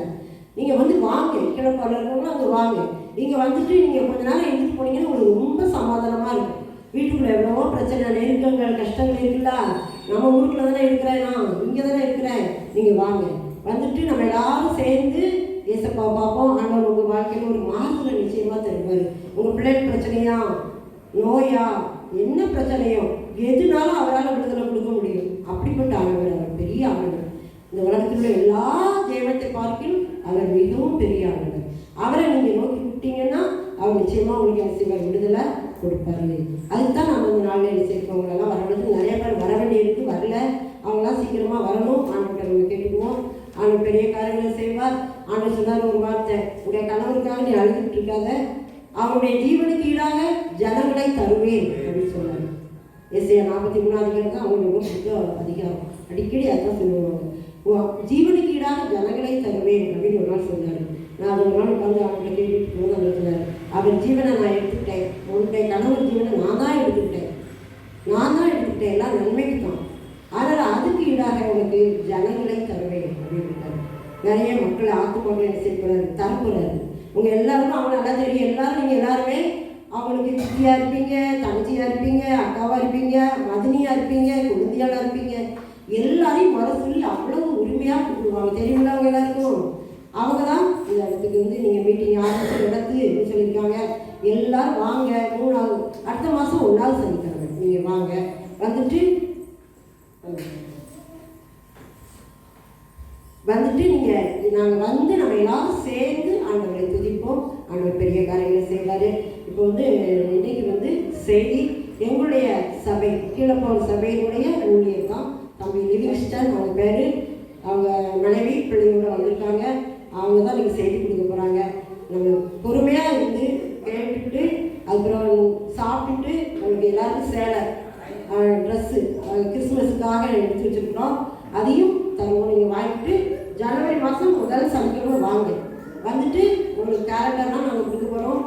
C: நீங்கள் வந்து வாங்க, கிழப்பாளர் இருக்கவங்களும் அங்கே வாங்க. இங்கே வந்துட்டு நீங்கள் கொஞ்ச நேரம் எழுதிட்டு போனீங்கன்னா உங்களுக்கு ரொம்ப சமாதானமாக இருக்கும். வீட்டுக்குள்ளே எவ்வளவோ பிரச்சனை, நெருக்கங்கள், கஷ்டங்கள் இருக்குல்ல. நம்ம ஊருக்குள்ள தானே இருக்கிறேன், நான் இங்கே தானே இருக்கிறேன். நீங்கள் வாங்க, வந்துட்டு நம்ம எல்லாரும் சேர்ந்து ஏசப்பா பார்ப்போம். ஆண்டவர் உங்கள் வாழ்க்கையில் ஒரு மாறுதலை நிச்சயமாக தருவார். உங்கள் பிள்ளைகள் பிரச்சனையா, நோயா, என்ன பிரச்சனையோ எதுனாலும் அவரால் விடுதலை கொடுக்க முடியும். அப்படிப்பட்ட ஆண்டவர், அவர் பெரிய ஆண்டவர். இந்த உலகத்தில் உள்ள எல்லா தெய்வத்தை பார்க்கிலும் அவர் மிகவும் பெரிய ஆண்டவர். அவரை நீங்கள் நோக்கி விட்டீங்கன்னா அவர் நிச்சயமாக உங்களுக்கு என்ன செய்வார், விடுதலை கொடுப்பாரு. அதுக்கு தான் நம்ம இந்த நாளில் என்ன செய்யறவங்களெல்லாம் வரவழைச்சு நிறைய பேர் வர வேண்டியிருக்கு, வரல. அவங்களாம் சீக்கிரமாக வரணும். ஆண்டவர்கிட்ட நம்ம கேட்டுக்குவோம். ஆண்டவர் பெரிய காரியங்களை செய்வார். ஆண்டவர் சொன்னார் ஒரு வார்த்தை, உடைய கணவருக்காக நீ அழுதுட்டு இருக்காத, அவருடைய ஜீவனுக்கு ஈடாக ஜனங்களை தருவேன் அப்படின்னு சொன்னார். எஸ்ஐயா 43 தான் அவங்க ரொம்ப பிடிச்ச அதிகாரம். அடிக்கடி அதான் சொல்லுவாங்க, ஜீவனுக்கு ஈடாக ஜனங்களை தருவேன் அப்படின்னு ஒரு நாள் சொன்னார். நான் அது ஒரு நாள் உட்காந்து அவங்களை கேட்டுட்டு போது அந்த சொன்னார், அவர் ஜீவனை நான் எடுத்துக்கிட்டேன், உன்னுடைய கணவர் ஜீவனை நான் தான் எடுத்துக்கிட்டேன், எல்லாம் நன்மைக்கு தான். அதனால் அதுக்கு ஈடாக உனக்கு ஜனங்களை தருவேன் அப்படின்னு நிறைய மக்களை ஆத்துமக்களை என்ன செய்யக்கூடாது, தரக்கூடாது. உங்கள் எல்லாருக்கும் அவங்க நல்லா தெரியும். எல்லாரும் நீங்கள் எல்லாருமே அவங்களுக்கு சித்தியாக இருப்பீங்க, தங்கச்சியாக இருப்பீங்க, அக்காவாக இருப்பீங்க, மதினியாக இருப்பீங்க, குழந்தையாளாக இருப்பீங்க. எல்லாரையும் முறை சொல்லி அவ்வளோ உரிமையாக கூப்பிடுவாங்க. தெரியுங்களா அவங்க எல்லாருக்கும்? அவங்க தான் இந்த இடத்துக்கு வந்து நீங்கள் மீட்டிங் ஆரம்பிச்சு நடத்து அப்படின்னு சொல்லியிருக்காங்க. எல்லோரும் வாங்க. 3வது அடுத்த மாதம் 1வது சனிக்கிழமை நீங்கள் வாங்க. வந்துட்டு நீங்கள் நாங்கள் வந்து நம்ம எல்லாரும் சேர்ந்து ஆண்டவரை துதிப்போம். ஆண்டவர் பெரிய காரியங்களை செய்வார். இப்போ வந்து இன்னைக்கு வந்து செய்தி எங்களுடைய சபை, கீழப்போர் சபையினுடைய ஊழியர் தான் தம்பி லிவிங்ஸ்டன் அவங்க பேர். அவங்க மனைவி பிள்ளைங்களோட வந்திருக்காங்க. அவங்க தான் நீங்கள் செய்தி கொடுக்க போகிறாங்க. நம்ம பொறுமையாக இருந்து கேட்டுட்டு அதுக்கப்புறம் சாப்பிட்டுட்டு உங்களுக்கு எல்லாருக்கும் சேலை, ட்ரெஸ்ஸு கிறிஸ்மஸுக்காக எடுத்து வச்சுருக்கிறோம். அதையும் தருவோம். நீங்கள் வாங்கிட்டு ஜனவரி மாதம் முதல் சனிக்கிழமை வாங்க. வந்துட்டு உங்களுக்கு கேலண்டர்லாம் நாங்கள் கொடுக்க போகிறோம்,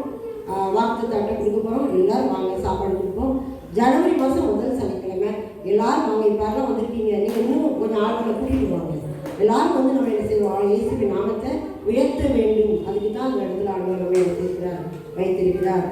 C: வாக்கு அட்டை கொடுக்க போகிறோம். எல்லோரும் வாங்க, சாப்பாடு கொடுப்போம். ஜனவரி மாதம் முதல் சனிக்கிழமை எல்லோரும் வாங்க. இப்போலாம் வந்திருக்கீங்க, நீங்கள் இன்னும் கொஞ்சம் ஆட்களை கூட்டிகிட்டு வாங்க. எல்லோரும் வந்து நம்ம என்ன செய்வோம், இயேசுவின் நாமத்தை உயர்த்த வேண்டும். அதுக்கு தான் அந்த இடத்துல ஆண்டவர் நம்ம என்ன செய்கிறார், வைத்திருக்கிறார்.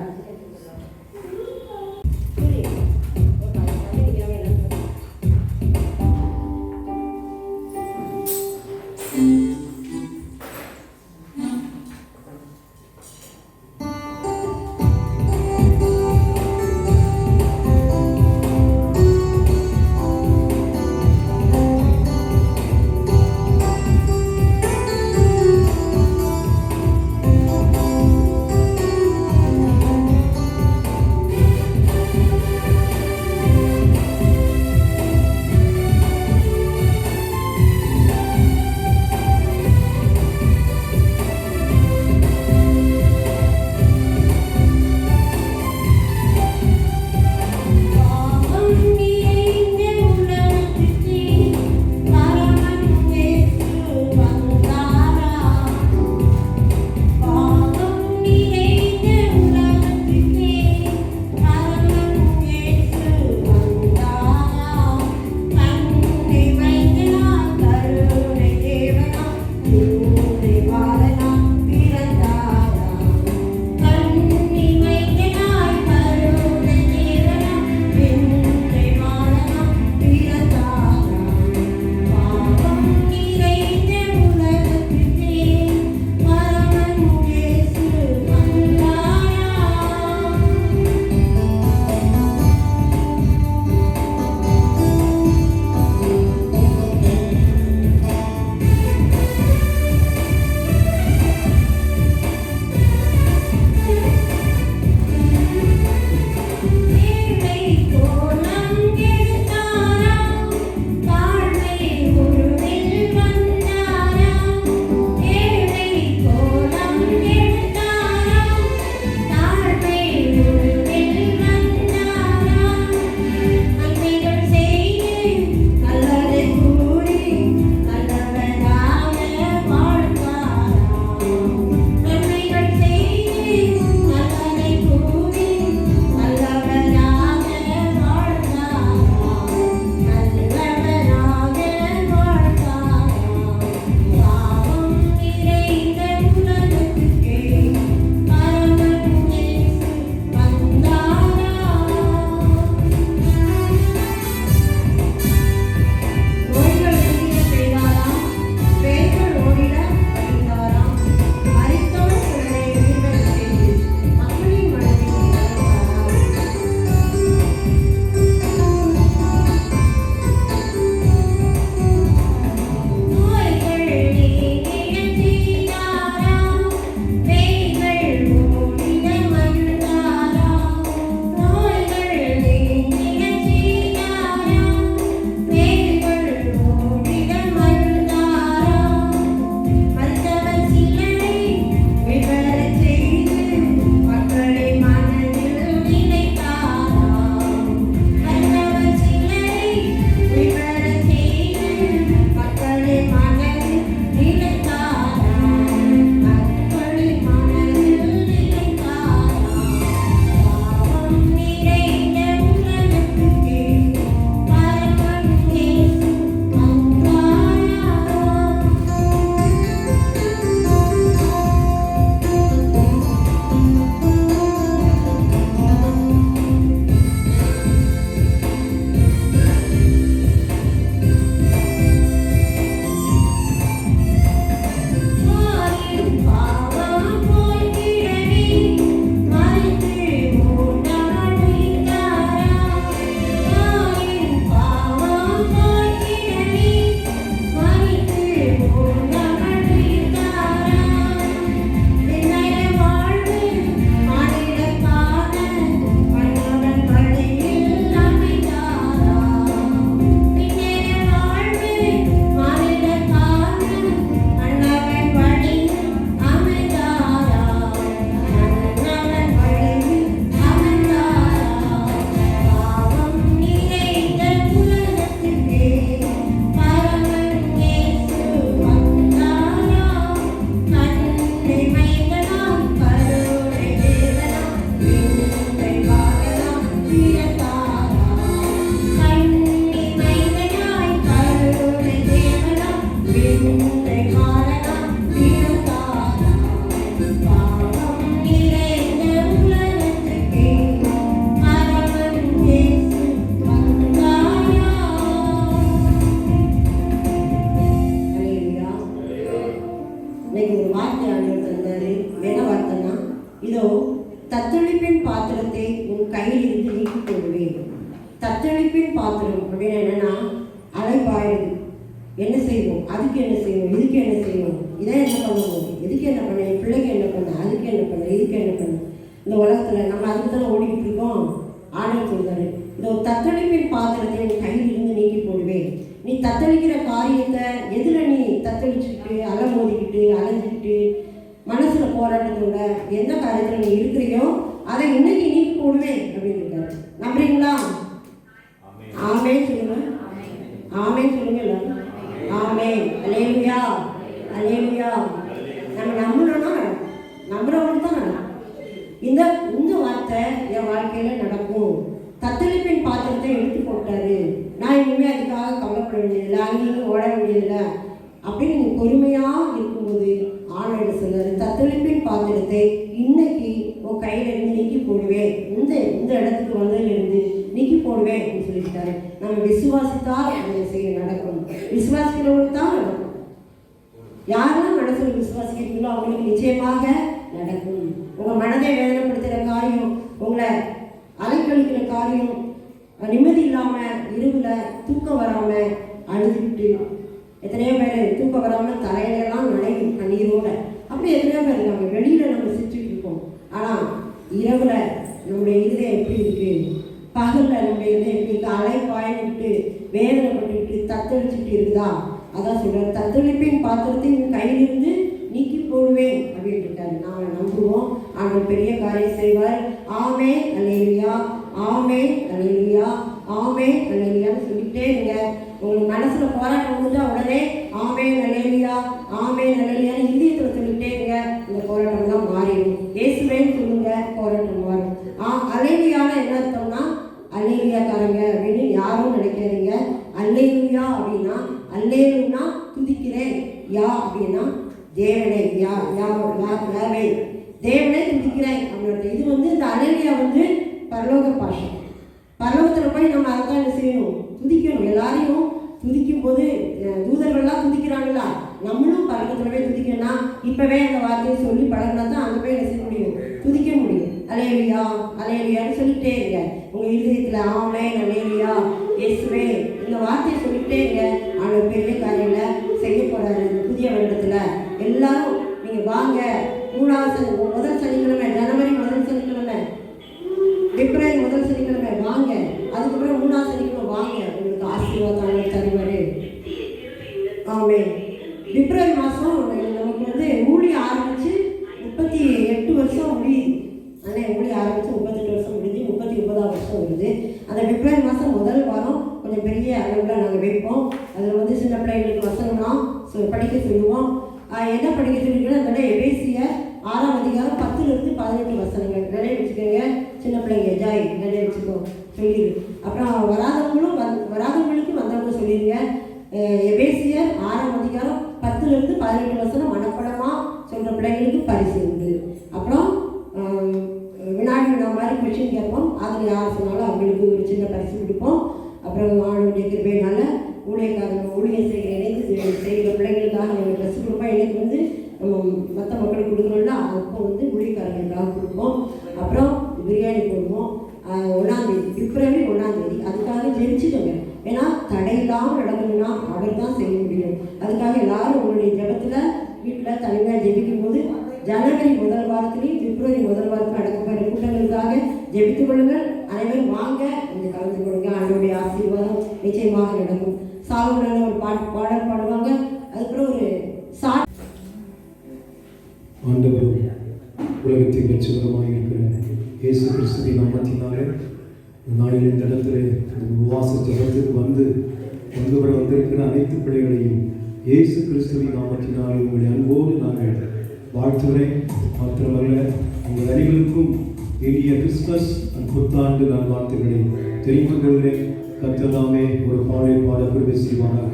C: தத்தளிப்பின் பாத்திரம் அப்படின்னு என்னன்னா அலைப்பாயுது. என்ன செய்வோம், அதுக்கு என்ன செய்வோம், இதுக்கு என்ன செய்வோம், இதை என்ன பண்ணுவோம், இதுக்கு என்ன பண்ண, என் பிள்ளைக்கு என்ன பண்ண, அதுக்கு என்ன பண்ண, இதுக்கு என்ன பண்ண. இந்த உலகத்தில் நம்ம அதுக்கு தானே ஓடிக்கிட்டு இருக்கோம். ஆண்டவர் சொல்றாரு, இந்த ஒரு தத்தளிப்பின் பாத்திரத்தை நீ கையில் இருந்து நீக்கி போடுவேன். நீ தத்தளிக்கிற காரியத்தை எதில் நீ தத்தளிச்சுக்கிட்டு அலமோதிக்கிட்டு அலைஞ்சிக்கிட்டு மனசில் போராட்டத்தோட எந்த காரியத்தில் நீ இருக்கிறியோ அதை இன்னைக்கு நீக்கி போடுவேன் அப்படின்னு இருக்காரு. நம்புறீங்களா? ஆமே சொல்லுங்க, ஆமே சொல்லுங்க எல்லாரும். ஆமே, அல்லேலூயா, அல்லேலூயா. நம்ம நம்பணும்னா நம்புறவங்களுக்கு தான் நடக்கும். இந்த இந்த வார்த்தை என் வாழ்க்கையில் நடக்கும். தத்தளிப்பின் பாத்திரத்தை எடுத்து போட்டாரு, நான் இனிமேல் அதுக்காக கவலைப்பட வேண்டியதில்லை, அங்கேயும் ஓட வேண்டியதில்லை அப்படின்னு நீ பொறுமையாக இருக்கும்போது ஆண்டவர் சொல்றாரு, தத்தளிப்பின் பாத்திரத்தை இன்னைக்கு உன் கையில இருந்து நீக்கி போடுவேன். இந்த இடத்துக்கு வந்ததிலிருந்து நீக்கி போடுவேன் அப்படின்னு சொல்லிட்டாரு. நம்ம விசுவாசித்தால் அதை செய்ய நடக்கும். விசுவாசிக்கிறவங்களுக்கு தான் நடக்கும். யாரெல்லாம் மனசுல விசுவாசிக்கிறீங்களோ அவங்களுக்கு நிச்சயமாக நடக்கும். உங்க மனதை வேதனைப்படுத்துகிற காரியம், உங்களை அலைக்கழிக்கிற காரியம், நிம்மதி இல்லாம இரவுல தூக்கம் வராம அழுதுகிட்டு, எத்தனையோ பேர் தூக்கம் வராம தலையிலெல்லாம் நனையும் கண்ணீரோட, அப்படி எத்தனையோ பேர் இருக்காங்க. வெளியில நம்ம சிரிச்சுட்டு இருக்கோம், ஆனா இரவுல நம்முடைய இருதயம் எப்படி இருக்கு, பகல்ல நம்முடைய இருதயம் எப்படி இருக்கு, அலை பாயிட்டு வேதனைப்பட்டுக்கிட்டு தத்தளிச்சுட்டு இருக்குதா? அதான் சொல்றாரு, தத்தளிப்பின் பாத்திரத்தை உன் கையிலிருந்து நீக்கி போடுவேன் அப்படின்னு இருக்காரு. நாம நம்புவோம், ஆண்டவர் பெரிய காரியம் செய்வார். ஆமே, அல்லேலூயா, ஆமே, அல்லேலூயா, ஆமே, அல்லேலூயான்னு சொல்லிட்டே இருங்க. உங்களுக்கு மனசுல போராட்டம் வந்துட்டா உடனே ஆமே, அல்லேலூயா, ஆமே, அல்லேலூயான்னு இதயத்துல சொல்லிட்டே இருங்க. இந்த போராட்டம் தான் மாறிடும். இயேசுவேன்னு சொல்லுங்க, போராட்டம் மாறும். அல்லேலூயானா என்ன அர்த்தம்னா, அல்லேலூயாக்காரங்க அப்படின்னு யாரும் நினைக்காதீங்க. அல்லேலூயா அப்படின்னா, அல்லேலூனா துதிக்கிறேன், யா அப்படின்னா தேவனை, யாவே தேவனை துதிக்கிறேன் அப்படின்னு. இது இந்த அல்லேலூயா பரலோக பாஷை. பரலோகத்தில் போய் நம்ம அதை தான் என்ன செய்யணும், துதிக்கணும். எல்லாரையும் துதிக்கும் போது தூதர்கள்லாம் துதிக்கிறாங்களா, நம்மளும் பரலோகத்தில் போய் துதிக்கணும்னா இப்பவே அந்த வார்த்தையை சொல்லி பழகினா தான் அங்கே போய் என்ன செய்ய முடியும், துதிக்க முடியும். அல்லேலூயா, அல்லேலூயான்னு சொல்லிட்டே இருங்க. உங்க இருதயத்துல ஆமே, அல்லேலூயா, இயேசுவே இந்த வார்த்தையை சொல்லிட்டே இருங்க. ஆனால் பெரிய காரியங்களை செய்ய போறாரு இந்த புதிய வருடத்துல. எல்லாரும் நீங்க வாங்க. முதல் சனிக்கிழமை, ஜனவரி முதல் சனிக்கிழமை, பிப்ரவரி முதல் சனிக்கிழமை வாங்க. அதுக்கப்புறம் 3ஆம் சனிக்கிழமை வாங்க. உங்களுக்கு ஆசீர்வாதம் தருவாரு. ஆமே. பிப்ரவரி மாதம் நமக்கு ஊழியம் ஆரம்பிச்சு 38 வருஷம் முடியுது. ஆனால் ஊழியம் ஆரம்பிச்சு 38 வருஷம் முடிஞ்சு 39ஆம் வருஷம் வருது. அந்த பிப்ரவரி மாதம் முதல் வாரம் கொஞ்சம் பெரிய அளவில் நாங்கள் வைப்போம். அதில் சின்ன பிள்ளைங்களுக்கு வசனம்லாம் படிக்க சொல்லுவோம். என்ன படிக்க சொல்லிங்கன்னா, அந்த எபேசியர் 6ஆம் அதிகாரம் 10லிருந்து 18 வசனங்கள் நிறைய வச்சுக்கோங்க. சின்ன பிள்ளைங்க ஜாய் நிறைய வச்சுக்கோ சொல்லிடு. அப்புறம் வராதவங்களுக்கு வந்தவங்க சொல்லிடுங்க. எபேசியர் 6ஆம் அதிகாரம் 10லிருந்து 18 வசனம் மனப்படமாக சொல்கிற பிள்ளைங்களுக்கு பரிசு உண்டு. அப்புறம் வினாடி மாதிரி கொஸ்டின் கேட்போம். அதில் யார் சொன்னாலும் அவங்களுக்கு ஒரு சின்ன பரிசு கொடுப்போம். அப்புறம் ஆளுடைய கிருபையினால ஊழியக்காரங்க ஊழியம் இணைந்து செய்கிற பிள்ளைங்களுக்காக நாங்கள் ட்ரெஸ் கொடுப்போம். எனக்கு நம்ம மற்ற மக்களுக்கு கொடுக்குறோம்ல, அப்போ ஊழியக்காரங்களுக்காக கொடுப்போம். அப்புறம் பிரியாணி போடுவோம். 1ஆம் தேதி, பிப்ரவரி 1ஆம் தேதி அதுக்காக ஜெபிச்சுக்கோங்க. ஏன்னா தடையில்லாமல் நடக்கணும்னா அவர் தான் செய்ய முடியும். அதுக்காக எல்லாரும் உங்களுடைய ஜெபத்தில் வீட்டில் தனியாக ஜெபிக்கும் போது ஜனவரி முதல் வாரத்திலையும் பிப்ரவரி முதல் வாரத்தில் நடக்கப்போகிற கூட்டங்களுக்காக ஜெபித்துக் கொள்ளுங்கள். அனைவரும் வாங்க, இந்த கலந்து கொடுங்க. ஆண்டவருடைய ஆசீர்வாதம் நிச்சயமாக நடக்கும். சாலமோன் ஒரு பாடல் பாடுவாங்க. அதுக்கப்புறம் ஒரு
B: ஆண்டவர் உலகத்தின் ரட்சகருமாய் இருக்கிற இயேசு கிறிஸ்துவின் நாமத்தினாலே நாளில் இந்த இடத்துல உபவாச ஜெபத்துக்கு வந்திருக்கிற அனைத்து பிள்ளைகளையும் இயேசு கிறிஸ்துவின் நாமத்தினாலே உங்களை அன்போடு நாங்கள் வாழ்த்துகிறேன். மாத்திரமல்ல, உங்கள் அனைவருக்கும் இனிய கிறிஸ்துமஸ் புத்தாண்டு நான் வாழ்த்துக்களை தெரிவித்துக் கொள்கிறேன். கர்த்ததாமே ஒரு பாட கிருபை செய்வாராக.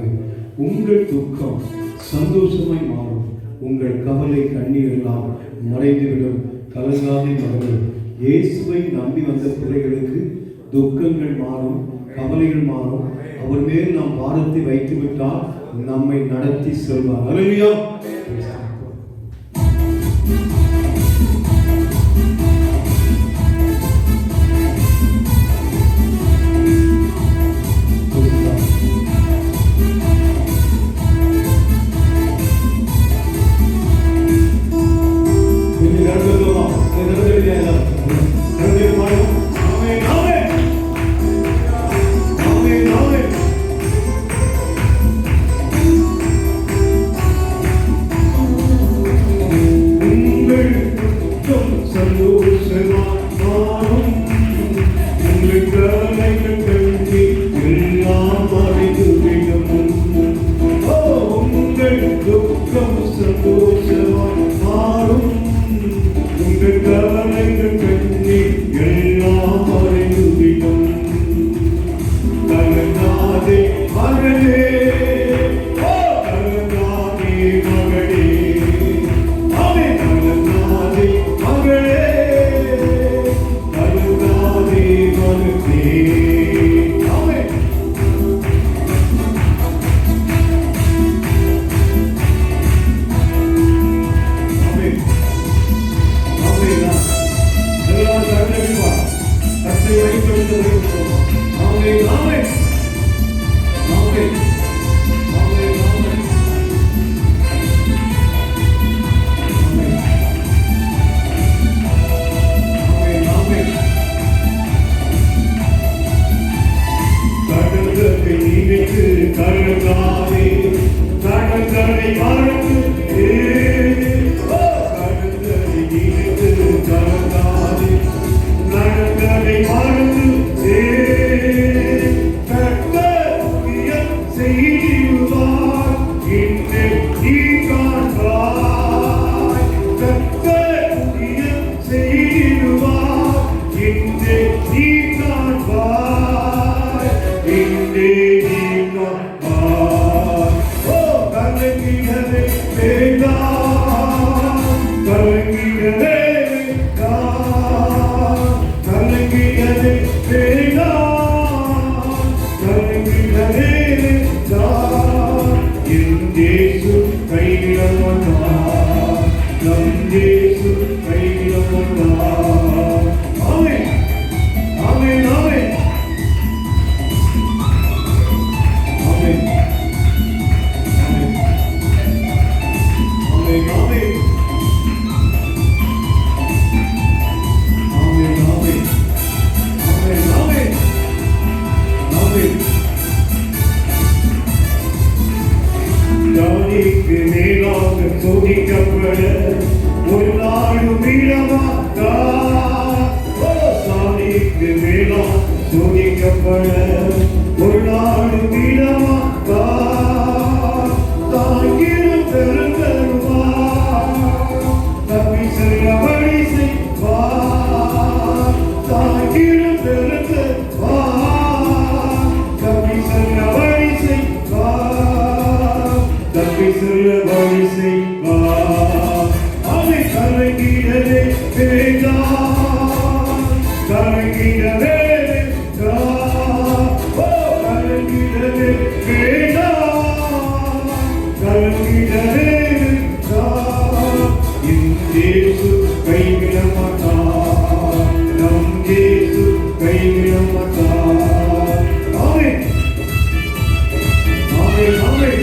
B: உங்கள் துக்கம் சந்தோஷமாய் மாறும், உங்கள் கவலை கண்ணீர் எல்லாம் மறைந்துவிடும். கலங்காதே மகளே, இயேசுவை நம்பி வந்த பிள்ளைகளுக்கு துக்கங்கள் மாறும், கவலைகள் மாறும். அவர் மேல் நாம் பாரத்தை வைத்து விட்டால் நம்மை நடத்தி செல்வார். அல்லேலூயா. ஆமென். ஆமென். ஆமென். எல்லாரும் கண்ணடிப்பா. கட்டை வைப்படுத்த வைப்போம். ஆமென். ஆமென். ஆமென். ஆமென். ஆமென். கடற்கரை நீருக்கு கருங்காதே கடற்கரை மறந்து கடற்கரை நீருக்கு கருங்காதே கடற்கரை மறந்து செய்வார் இன்று நீ காண்பாய் செய்வார் இன்று நீ காண்பாய் இன்று நீ காண்பாய் ஓ கலங்கிடவே வேண்டாம் கலங்கிடவே வேண்டாம் கலங்கிடவே வேண்டாம் கலங்கிடவே வேண்டாம் என் இயேசு கைவிட மாட்டார் நம் இயேசு கைவிட மாட்டார் ஆமென் ஆமென் ஆமென் ஆமென் ஆமென் ஆமென் ஆமென் ஆமென் ஆமென் ஆமென் ஆமென் தானிக்கு மேலாக சோதிக்கப்பட ஒரு நாடு மீளமாட்டார் சாணிக்கு மேலாக சோதிக்கப்பட ஒரு நாடு மீளமாட்டார் தாங்கிடும் பெருந்தருவார் தப்பி செல்ல வழி செய்வார் தாங்கிடும் பெருந்தருவார் தப்பி செல்ல வழி செய்வார் தப்பி செல்ல வழி செய்வார் அதை கலங்கிடவே வேண்டாம் கலங்கிடவே வேண்டாம் ஓ கலங்கிடவே வேண்டாம் கலங்கிடவே வேண்டாம் என் இயேசு கைவிட மாட்டார் நம் இயேசு கைவிட மாட்டார் ஆமென் ஆமென் ஆமென்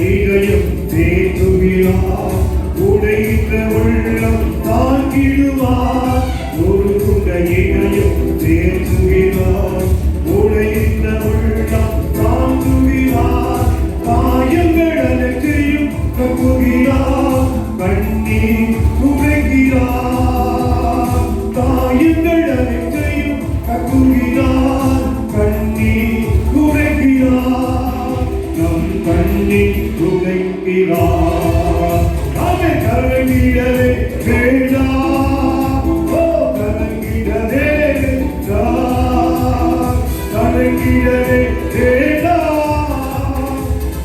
B: இதயம் தேற்றுகிறார் உடைந்த உள்ளம் தாங்கிடுவார் ஒரு குண்ட இதயம் தேற்றுகிறார் உடைந்த உள்ளம் தாங்குகிறார் காயங்கள் அனைத்தையும் கப்புகிறார் கண்ணீர் துடைக்கிறார் காயங்கள் அனைத்தையும் கப்புகிறார் கண்ணீர் துடைக்கிறார் நம் கண்ணீர் துடைக்கிறார் அவை கலங்கிடவே வேண்டாம் ஓ கலங்கிடவே வேண்டாம் கலங்கிடவே வேண்டாம்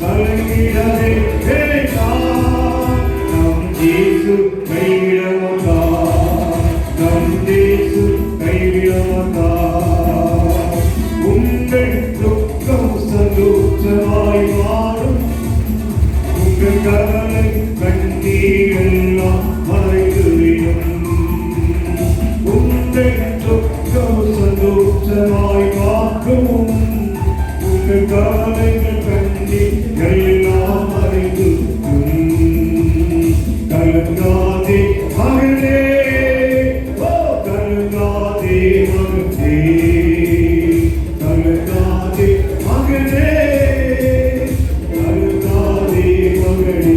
B: கலங்கிடவே வேண்டாம் நம் இயேசு கைவிட மாட்டார் நம் இயேசு கைவிட மாட்டார் உங்கள் துக்கம் சந்தோஷமாய் மாறும் உங்கள் கவலை கண்ணீரெல்லாம் மறைந்துவிடும் உங்கள் துக்கம் சந்தோஷமாய் மாறும் உங்கள் கவலைகள் கண்ணீர் எல்லாம் மறைந்துவிடும் கலங்காதே மகளே ஓ கலங்காதே மகளே கலங்காதே மகளே கலங்காதே மகளே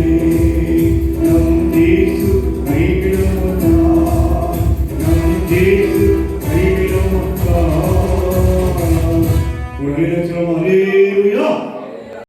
B: நம் இயேசு கைவிட மாட்டார் நம் இயேசு கைவிட மாட்டார்
E: வழிநடத்துகிறோம். அல்லேலூயா.